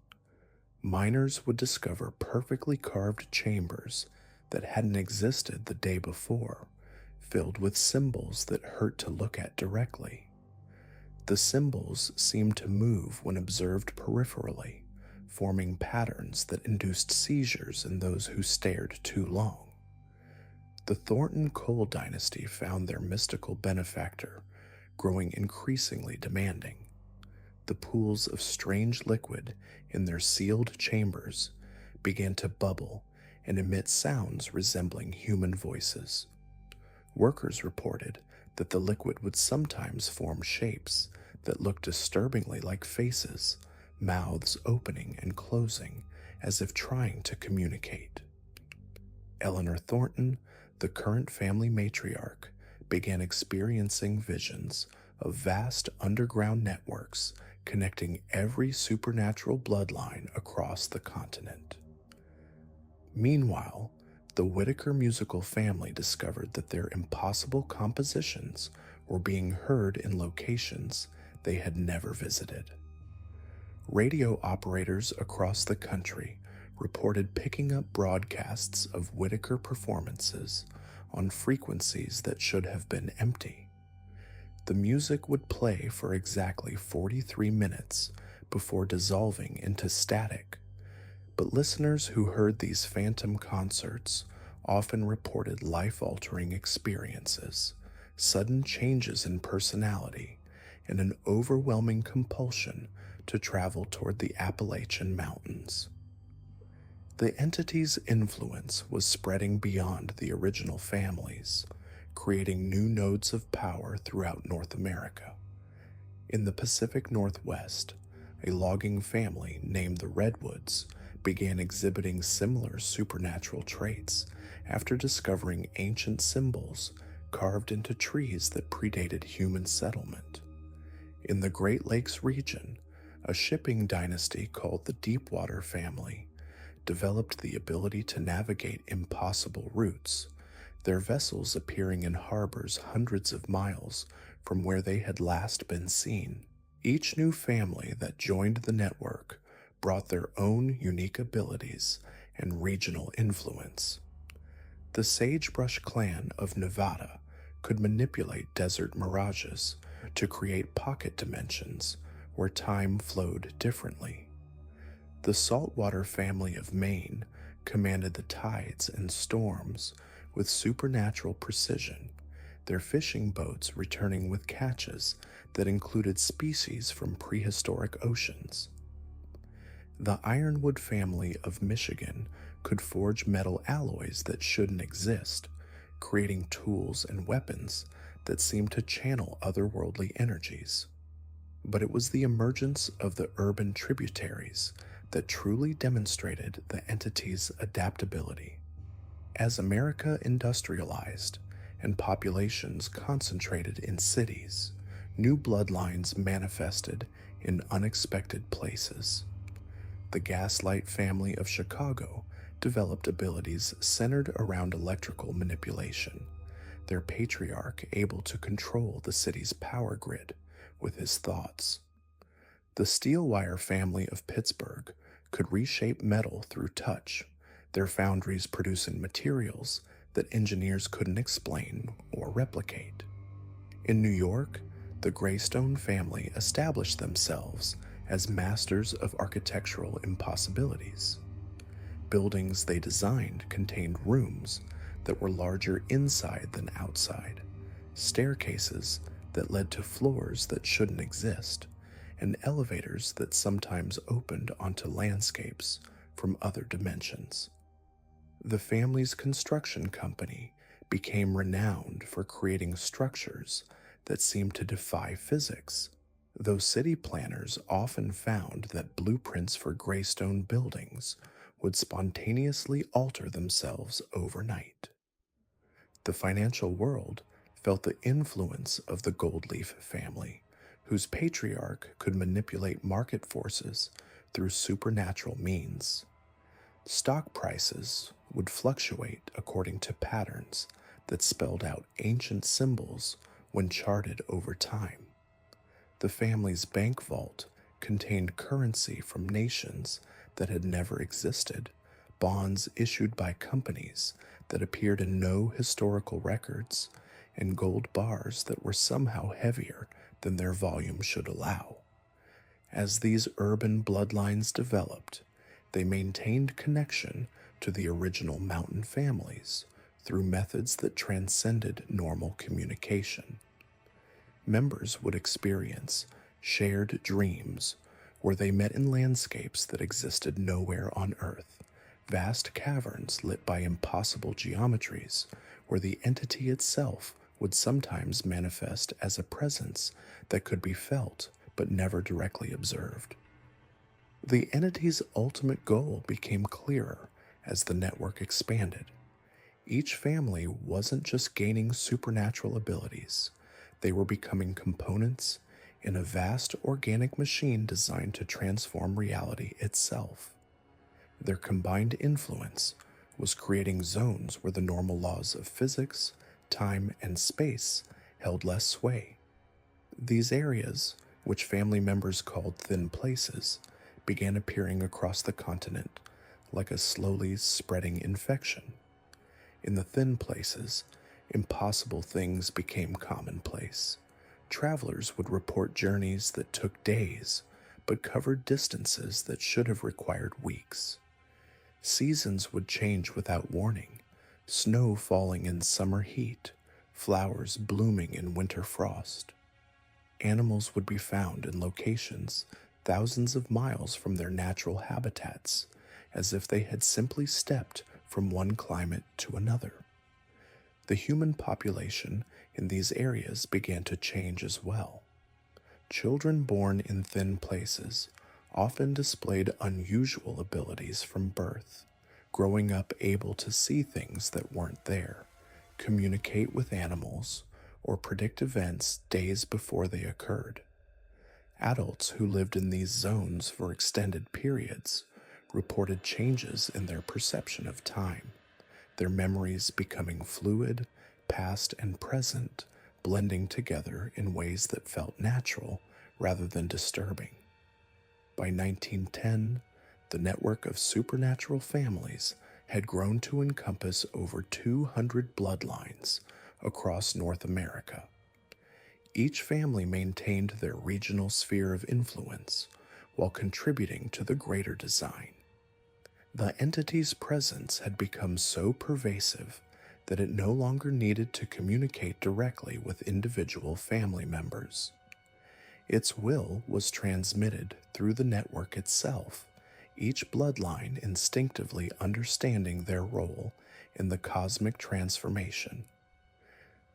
Miners would discover perfectly carved chambers that hadn't existed the day before, filled with symbols that hurt to look at directly. The symbols seemed to move when observed peripherally, forming patterns that induced seizures in those who stared too long. The Thornton Coal dynasty found their mystical benefactor growing increasingly demanding. The pools of strange liquid in their sealed chambers began to bubble and emit sounds resembling human voices. Workers reported that the liquid would sometimes form shapes that looked disturbingly like faces, mouths opening and closing as if trying to communicate. Eleanor Thornton, the current family matriarch, began experiencing visions of vast underground networks connecting every supernatural bloodline across the continent. Meanwhile, the Whitaker musical family discovered that their impossible compositions were being heard in locations they had never visited. Radio operators across the country reported picking up broadcasts of Whitaker performances on frequencies that should have been empty. The music would play for exactly 43 minutes before dissolving into static, but listeners who heard these phantom concerts often reported life-altering experiences, sudden changes in personality, and an overwhelming compulsion to travel toward the Appalachian Mountains. The entity's influence was spreading beyond the original families, creating new nodes of power throughout North America. In the Pacific Northwest, a logging family named the Redwoods began exhibiting similar supernatural traits after discovering ancient symbols carved into trees that predated human settlement. In the Great Lakes region, a shipping dynasty called the Deepwater family developed the ability to navigate impossible routes, their vessels appearing in harbors hundreds of miles from where they had last been seen. Each new family that joined the network brought their own unique abilities and regional influence. The Sagebrush clan of Nevada could manipulate desert mirages to create pocket dimensions where time flowed differently. The saltwater family of Maine commanded the tides and storms with supernatural precision, their fishing boats returning with catches that included species from prehistoric oceans. The Ironwood family of Michigan could forge metal alloys that shouldn't exist, creating tools and weapons that seemed to channel otherworldly energies. But it was the emergence of the urban tributaries that truly demonstrated the entity's adaptability. As America industrialized and populations concentrated in cities, new bloodlines manifested in unexpected places. The Gaslight family of Chicago developed abilities centered around electrical manipulation, their patriarch able to control the city's power grid with his thoughts. The Steelwire family of Pittsburgh could reshape metal through touch, their foundries producing materials that engineers couldn't explain or replicate. In New York, the Greystone family established themselves as masters of architectural impossibilities. Buildings they designed contained rooms that were larger inside than outside, staircases that led to floors that shouldn't exist, and elevators that sometimes opened onto landscapes from other dimensions. The family's construction company became renowned for creating structures that seemed to defy physics, though city planners often found that blueprints for Greystone buildings would spontaneously alter themselves overnight. The financial world felt the influence of the Goldleaf family, whose patriarch could manipulate market forces through supernatural means. Stock prices would fluctuate according to patterns that spelled out ancient symbols when charted over time. The family's bank vault contained currency from nations that had never existed, bonds issued by companies that appeared in no historical records, and gold bars that were somehow heavier than their volume should allow. As these urban bloodlines developed, they maintained connection to the original mountain families through methods that transcended normal communication. Members would experience shared dreams where they met in landscapes that existed nowhere on Earth, vast caverns lit by impossible geometries where the entity itself would sometimes manifest as a presence that could be felt but never directly observed. The entity's ultimate goal became clearer as the network expanded. Each family wasn't just gaining supernatural abilities, they were becoming components in a vast organic machine designed to transform reality itself. Their combined influence was creating zones where the normal laws of physics, time, and space held less sway. These areas, which family members called thin places, began appearing across the continent like a slowly spreading infection. In the thin places, impossible things became commonplace. Travelers would report journeys that took days, but covered distances that should have required weeks. Seasons would change without warning, snow falling in summer heat, flowers blooming in winter frost. Animals would be found in locations thousands of miles from their natural habitats, as if they had simply stepped from one climate to another. The human population in these areas began to change as well. Children born in thin places often displayed unusual abilities from birth, growing up able to see things that weren't there, communicate with animals, or predict events days before they occurred. Adults who lived in these zones for extended periods reported changes in their perception of time, their memories becoming fluid, past and present, blending together in ways that felt natural rather than disturbing. By 1910, the network of supernatural families had grown to encompass over 200 bloodlines across North America. Each family maintained their regional sphere of influence while contributing to the greater design. The entity's presence had become so pervasive that it no longer needed to communicate directly with individual family members. Its will was transmitted through the network itself, each bloodline instinctively understanding their role in the cosmic transformation.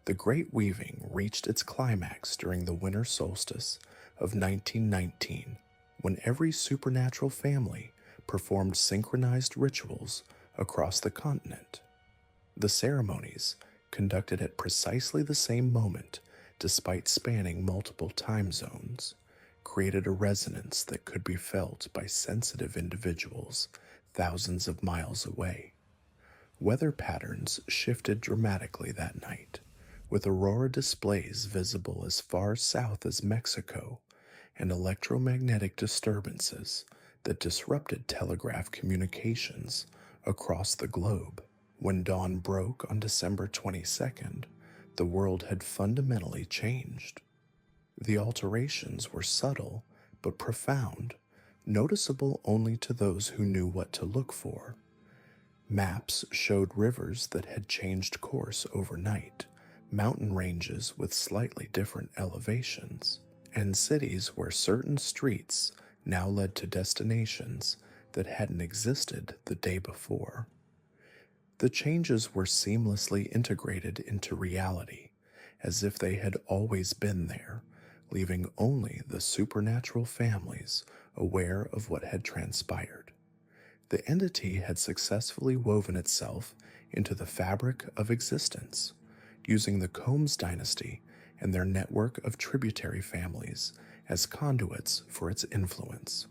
The Great Weaving reached its climax during the winter solstice of 1919, when every supernatural family performed synchronized rituals across the continent. The ceremonies, conducted at precisely the same moment despite spanning multiple time zones, created a resonance that could be felt by sensitive individuals thousands of miles away. Weather patterns shifted dramatically that night, with aurora displays visible as far south as Mexico and electromagnetic disturbances that disrupted telegraph communications across the globe. When dawn broke on December 22nd, the world had fundamentally changed. The alterations were subtle but profound, noticeable only to those who knew what to look for. Maps showed rivers that had changed course overnight, mountain ranges with slightly different elevations, and cities where certain streets now led to destinations that hadn't existed the day before. The changes were seamlessly integrated into reality, as if they had always been there, leaving only the supernatural families aware of what had transpired. The entity had successfully woven itself into the fabric of existence, using the Combs dynasty and their network of tributary families as conduits for its influence.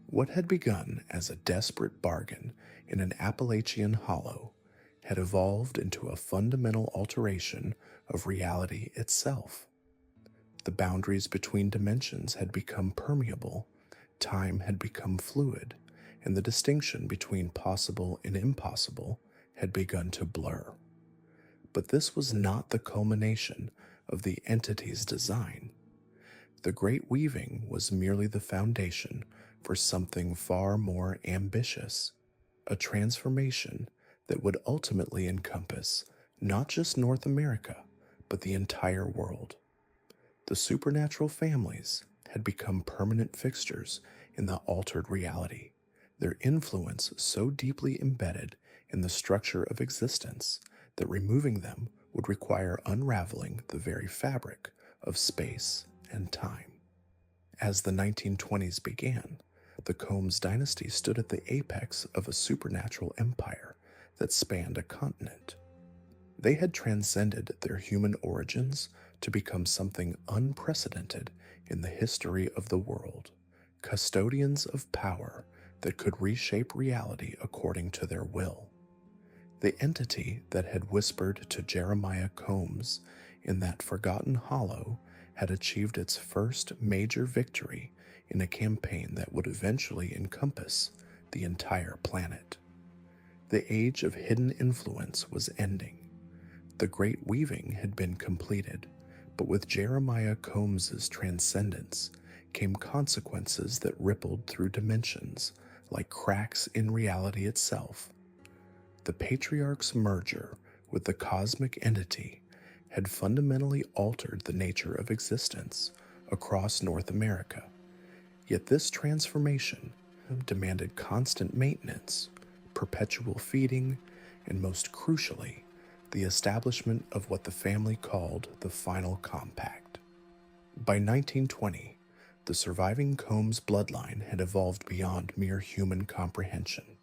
What had begun as a desperate bargain in an Appalachian hollow had evolved into a fundamental alteration of reality itself. The boundaries between dimensions had become permeable, time had become fluid, and the distinction between possible and impossible had begun to blur. But this was not the culmination of the entity's design. The Great Weaving was merely the foundation for something far more ambitious, a transformation that would ultimately encompass not just North America, but the entire world. The supernatural families had become permanent fixtures in the altered reality, their influence so deeply embedded in the structure of existence that removing them would require unraveling the very fabric of space and time. As the 1920s began, the Combs dynasty stood at the apex of a supernatural empire that spanned a continent. They had transcended their human origins to become something unprecedented in the history of the world, custodians of power that could reshape reality according to their will. The entity that had whispered to Jeremiah Combs in that forgotten hollow had achieved its first major victory in a campaign that would eventually encompass the entire planet. The age of hidden influence was ending. The Great Weaving had been completed, but with Jeremiah Combs's transcendence came consequences that rippled through dimensions like cracks in reality itself. The Patriarch's merger with the cosmic entity had fundamentally altered the nature of existence across North America. Yet this transformation demanded constant maintenance, perpetual feeding, and most crucially, the establishment of what the family called the final compact. By 1920, the surviving Combs bloodline had evolved beyond mere human comprehension.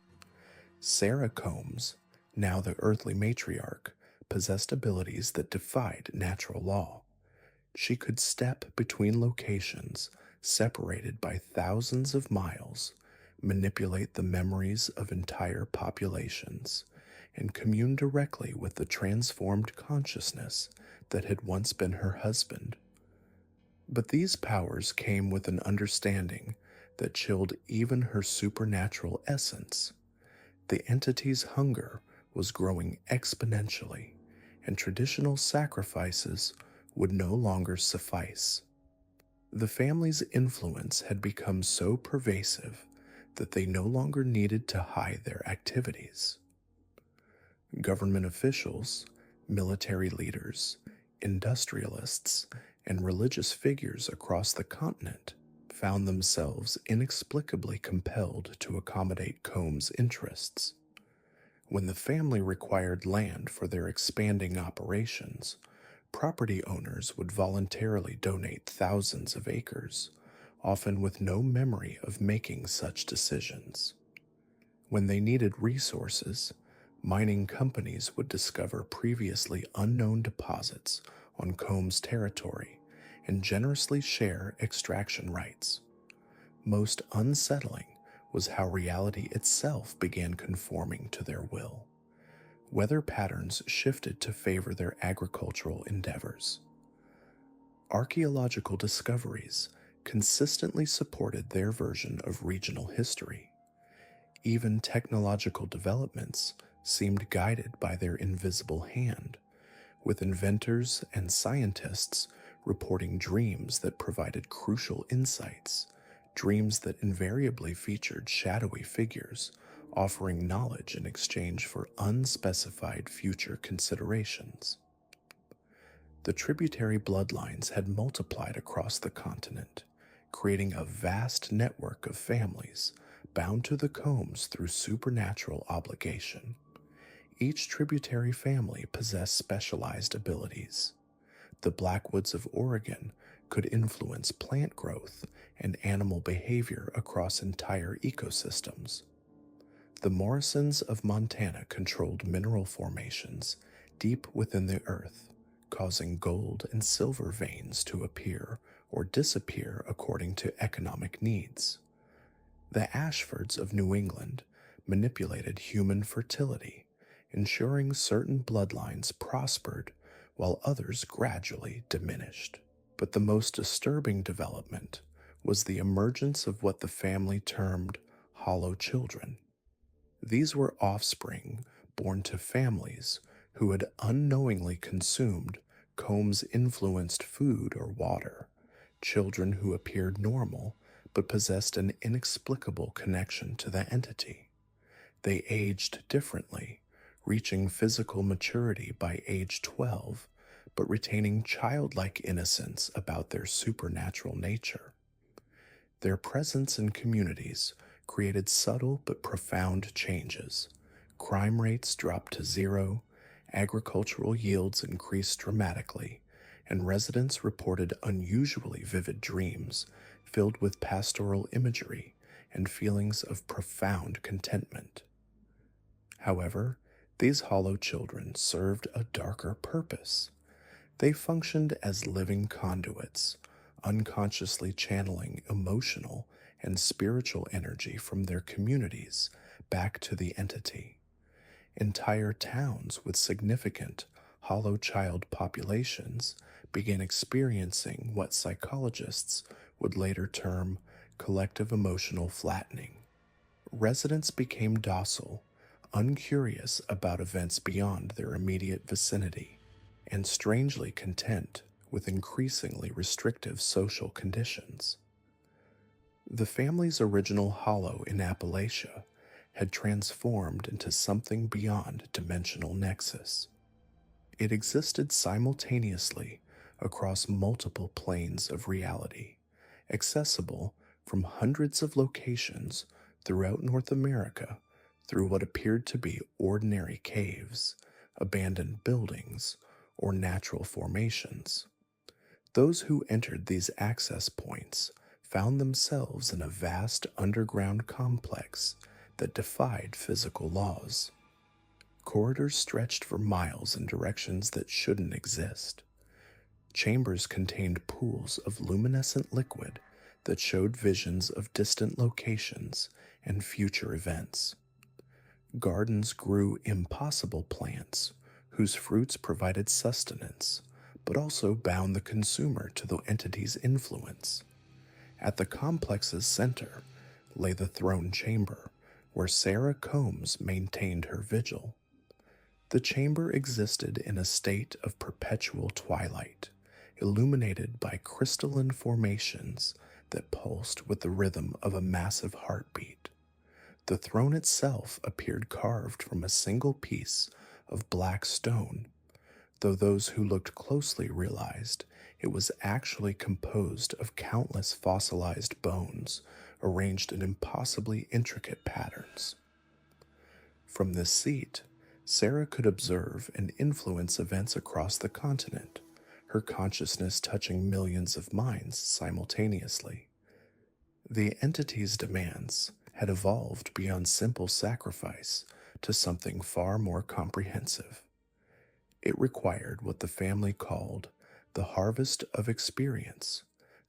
Sarah Combs, now the earthly matriarch, possessed abilities that defied natural law. She could step between locations separated by thousands of miles, manipulate the memories of entire populations, and commune directly with the transformed consciousness that had once been her husband. But these powers came with an understanding that chilled even her supernatural essence. The entity's hunger was growing exponentially, and traditional sacrifices would no longer suffice. The family's influence had become so pervasive that they no longer needed to hide their activities. Government officials, military leaders, industrialists, and religious figures across the continent found themselves inexplicably compelled to accommodate Combs' interests. When the family required land for their expanding operations, property owners would voluntarily donate thousands of acres, often with no memory of making such decisions. When they needed resources, mining companies would discover previously unknown deposits on Combs' territory and generously share extraction rights. Most unsettling was how reality itself began conforming to their will. Weather patterns shifted to favor their agricultural endeavors. Archaeological discoveries consistently supported their version of regional history. Even technological developments seemed guided by their invisible hand, with inventors and scientists reporting dreams that provided crucial insights, dreams that invariably featured shadowy figures offering knowledge in exchange for unspecified future considerations. The tributary bloodlines had multiplied across the continent, creating a vast network of families bound to the Combs through supernatural obligation. Each tributary family possessed specialized abilities. The Blackwoods of Oregon could influence plant growth and animal behavior across entire ecosystems. The Morrisons of Montana controlled mineral formations deep within the earth, causing gold and silver veins to appear or disappear according to economic needs. The Ashfords of New England manipulated human fertility, ensuring certain bloodlines prospered while others gradually diminished. But the most disturbing development was the emergence of what the family termed hollow children. These were offspring born to families who had unknowingly consumed Combs-influenced food or water, children who appeared normal but possessed an inexplicable connection to the entity. They aged differently, reaching physical maturity by age 12, but retaining childlike innocence about their supernatural nature. Their presence in communities created subtle but profound changes. Crime rates dropped to zero, agricultural yields increased dramatically, and residents reported unusually vivid dreams filled with pastoral imagery and feelings of profound contentment. However, these hollow children served a darker purpose. They functioned as living conduits, unconsciously channeling emotional and spiritual energy from their communities back to the entity. Entire towns with significant hollow child populations began experiencing what psychologists would later term collective emotional flattening. Residents became docile, uncurious about events beyond their immediate vicinity, and strangely content with increasingly restrictive social conditions. The family's original hollow in Appalachia had transformed into something beyond dimensional nexus. It existed simultaneously across multiple planes of reality, accessible from hundreds of locations throughout North America through what appeared to be ordinary caves, abandoned buildings, or natural formations. Those who entered these access points found themselves in a vast underground complex that defied physical laws. Corridors stretched for miles in directions that shouldn't exist. Chambers contained pools of luminescent liquid that showed visions of distant locations and future events. Gardens grew impossible plants whose fruits provided sustenance, but also bound the consumer to the entity's influence. At the complex's center lay the throne chamber, where Sarah Combs maintained her vigil. The chamber existed in a state of perpetual twilight, illuminated by crystalline formations that pulsed with the rhythm of a massive heartbeat. The throne itself appeared carved from a single piece of black stone, though those who looked closely realized it was actually composed of countless fossilized bones arranged in impossibly intricate patterns. From this seat, Sarah could observe and influence events across the continent, her consciousness touching millions of minds simultaneously. The entity's demands had evolved beyond simple sacrifice to something far more comprehensive. It required what the family called the harvest of experience,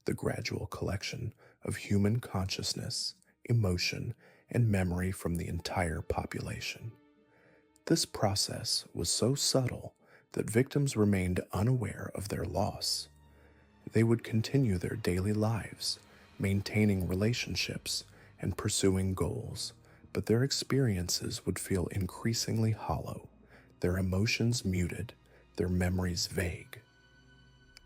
the gradual collection of human consciousness, emotion, and memory from the entire population. This process was so subtle that victims remained unaware of their loss. They would continue their daily lives, maintaining relationships and pursuing goals, but their experiences would feel increasingly hollow, their emotions muted, their memories vague.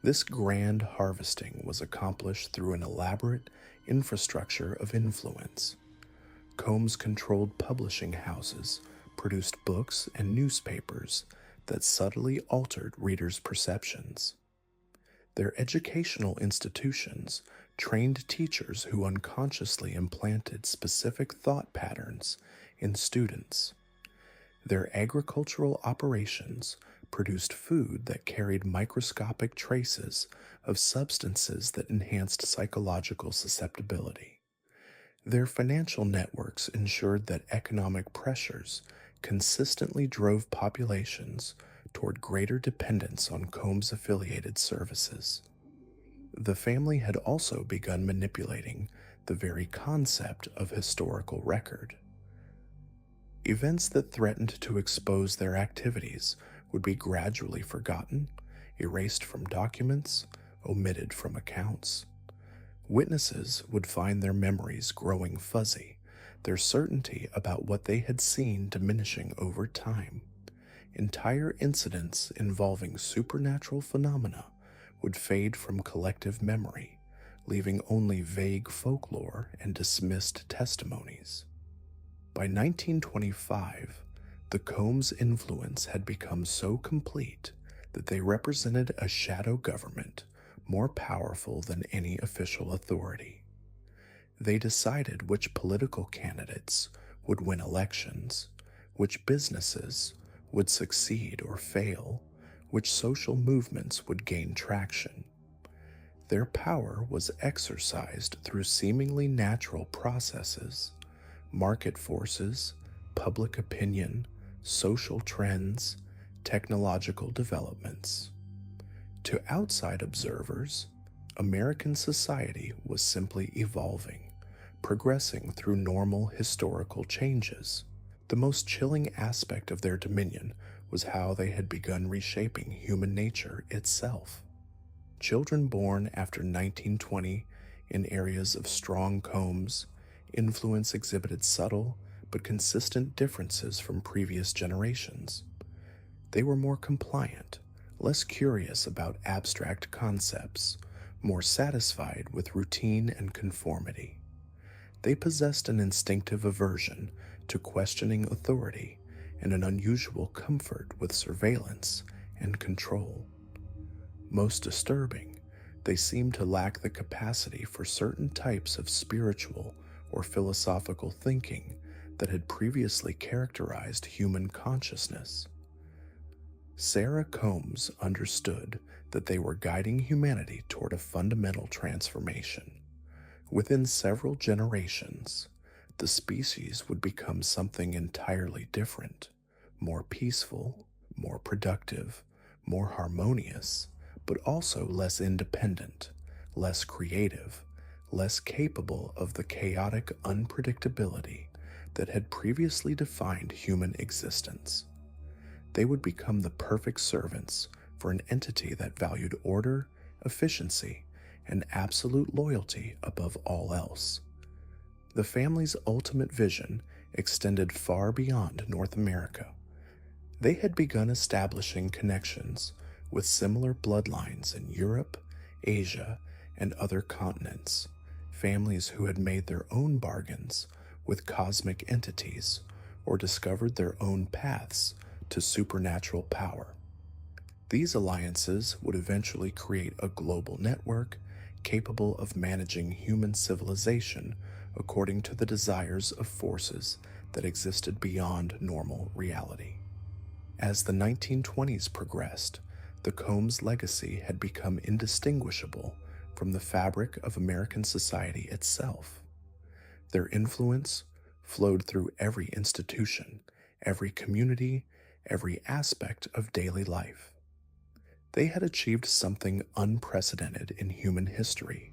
This grand harvesting was accomplished through an elaborate infrastructure of influence. Combs-controlled publishing houses produced books and newspapers that subtly altered readers' perceptions. Their educational institutions trained teachers who unconsciously implanted specific thought patterns in students. Their agricultural operations produced food that carried microscopic traces of substances that enhanced psychological susceptibility. Their financial networks ensured that economic pressures consistently drove populations toward greater dependence on Combs-affiliated services. The family had also begun manipulating the very concept of historical record. Events that threatened to expose their activities would be gradually forgotten, erased from documents, omitted from accounts. Witnesses would find their memories growing fuzzy, their certainty about what they had seen diminishing over time. Entire incidents involving supernatural phenomena would fade from collective memory, leaving only vague folklore and dismissed testimonies. By 1925, the Combs' influence had become so complete that they represented a shadow government more powerful than any official authority. They decided which political candidates would win elections, which businesses would succeed or fail, which social movements would gain traction. Their power was exercised through seemingly natural processes, market forces, public opinion, social trends, technological developments. To outside observers, American society was simply evolving, progressing through normal historical changes. The most chilling aspect of their dominion was how they had begun reshaping human nature itself. Children born after 1920 in areas of strong Combs influence exhibited subtle but consistent differences from previous generations. They were more compliant, less curious about abstract concepts, more satisfied with routine and conformity. They possessed an instinctive aversion to questioning authority and an unusual comfort with surveillance and control. Most disturbing, they seemed to lack the capacity for certain types of spiritual or philosophical thinking that had previously characterized human consciousness. Sarah Combs understood that they were guiding humanity toward a fundamental transformation. Within several generations, the species would become something entirely different, more peaceful, more productive, more harmonious, but also less independent, less creative, less capable of the chaotic unpredictability that had previously defined human existence. They would become the perfect servants for an entity that valued order, efficiency, and absolute loyalty above all else. The family's ultimate vision extended far beyond North America. They had begun establishing connections with similar bloodlines in Europe, Asia, and other continents, families who had made their own bargains with cosmic entities or discovered their own paths to supernatural power. These alliances would eventually create a global network capable of managing human civilization according to the desires of forces that existed beyond normal reality. As the 1920s progressed, the Combs legacy had become indistinguishable from the fabric of American society itself. Their influence flowed through every institution, every community, every aspect of daily life. They had achieved something unprecedented in human history: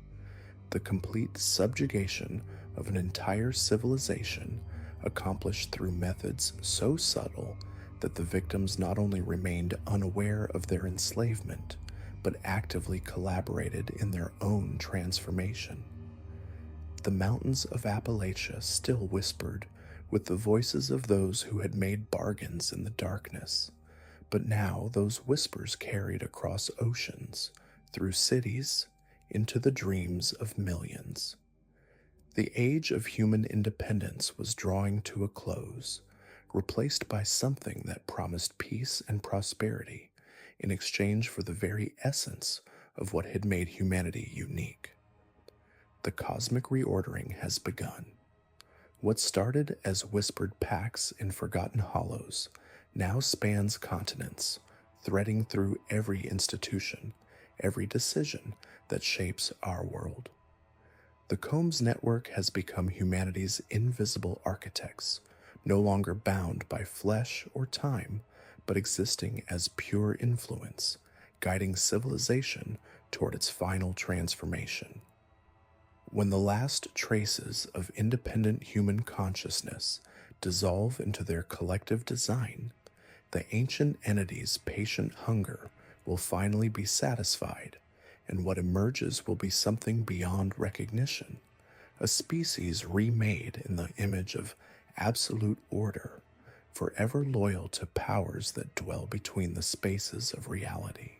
the complete subjugation of an entire civilization, accomplished through methods so subtle that the victims not only remained unaware of their enslavement, but actively collaborated in their own transformation. The mountains of Appalachia still whispered with the voices of those who had made bargains in the darkness, but now those whispers carried across oceans, through cities, into the dreams of millions. The age of human independence was drawing to a close, replaced by something that promised peace and prosperity in exchange for the very essence of what had made humanity unique. The cosmic reordering has begun. What started as whispered pacts in forgotten hollows now spans continents, threading through every institution, every decision that shapes our world. The Combs network has become humanity's invisible architects, no longer bound by flesh or time, but existing as pure influence, guiding civilization toward its final transformation. When the last traces of independent human consciousness dissolve into their collective design, the ancient entity's patient hunger will finally be satisfied, and what emerges will be something beyond recognition, a species remade in the image of absolute order, forever loyal to powers that dwell between the spaces of reality.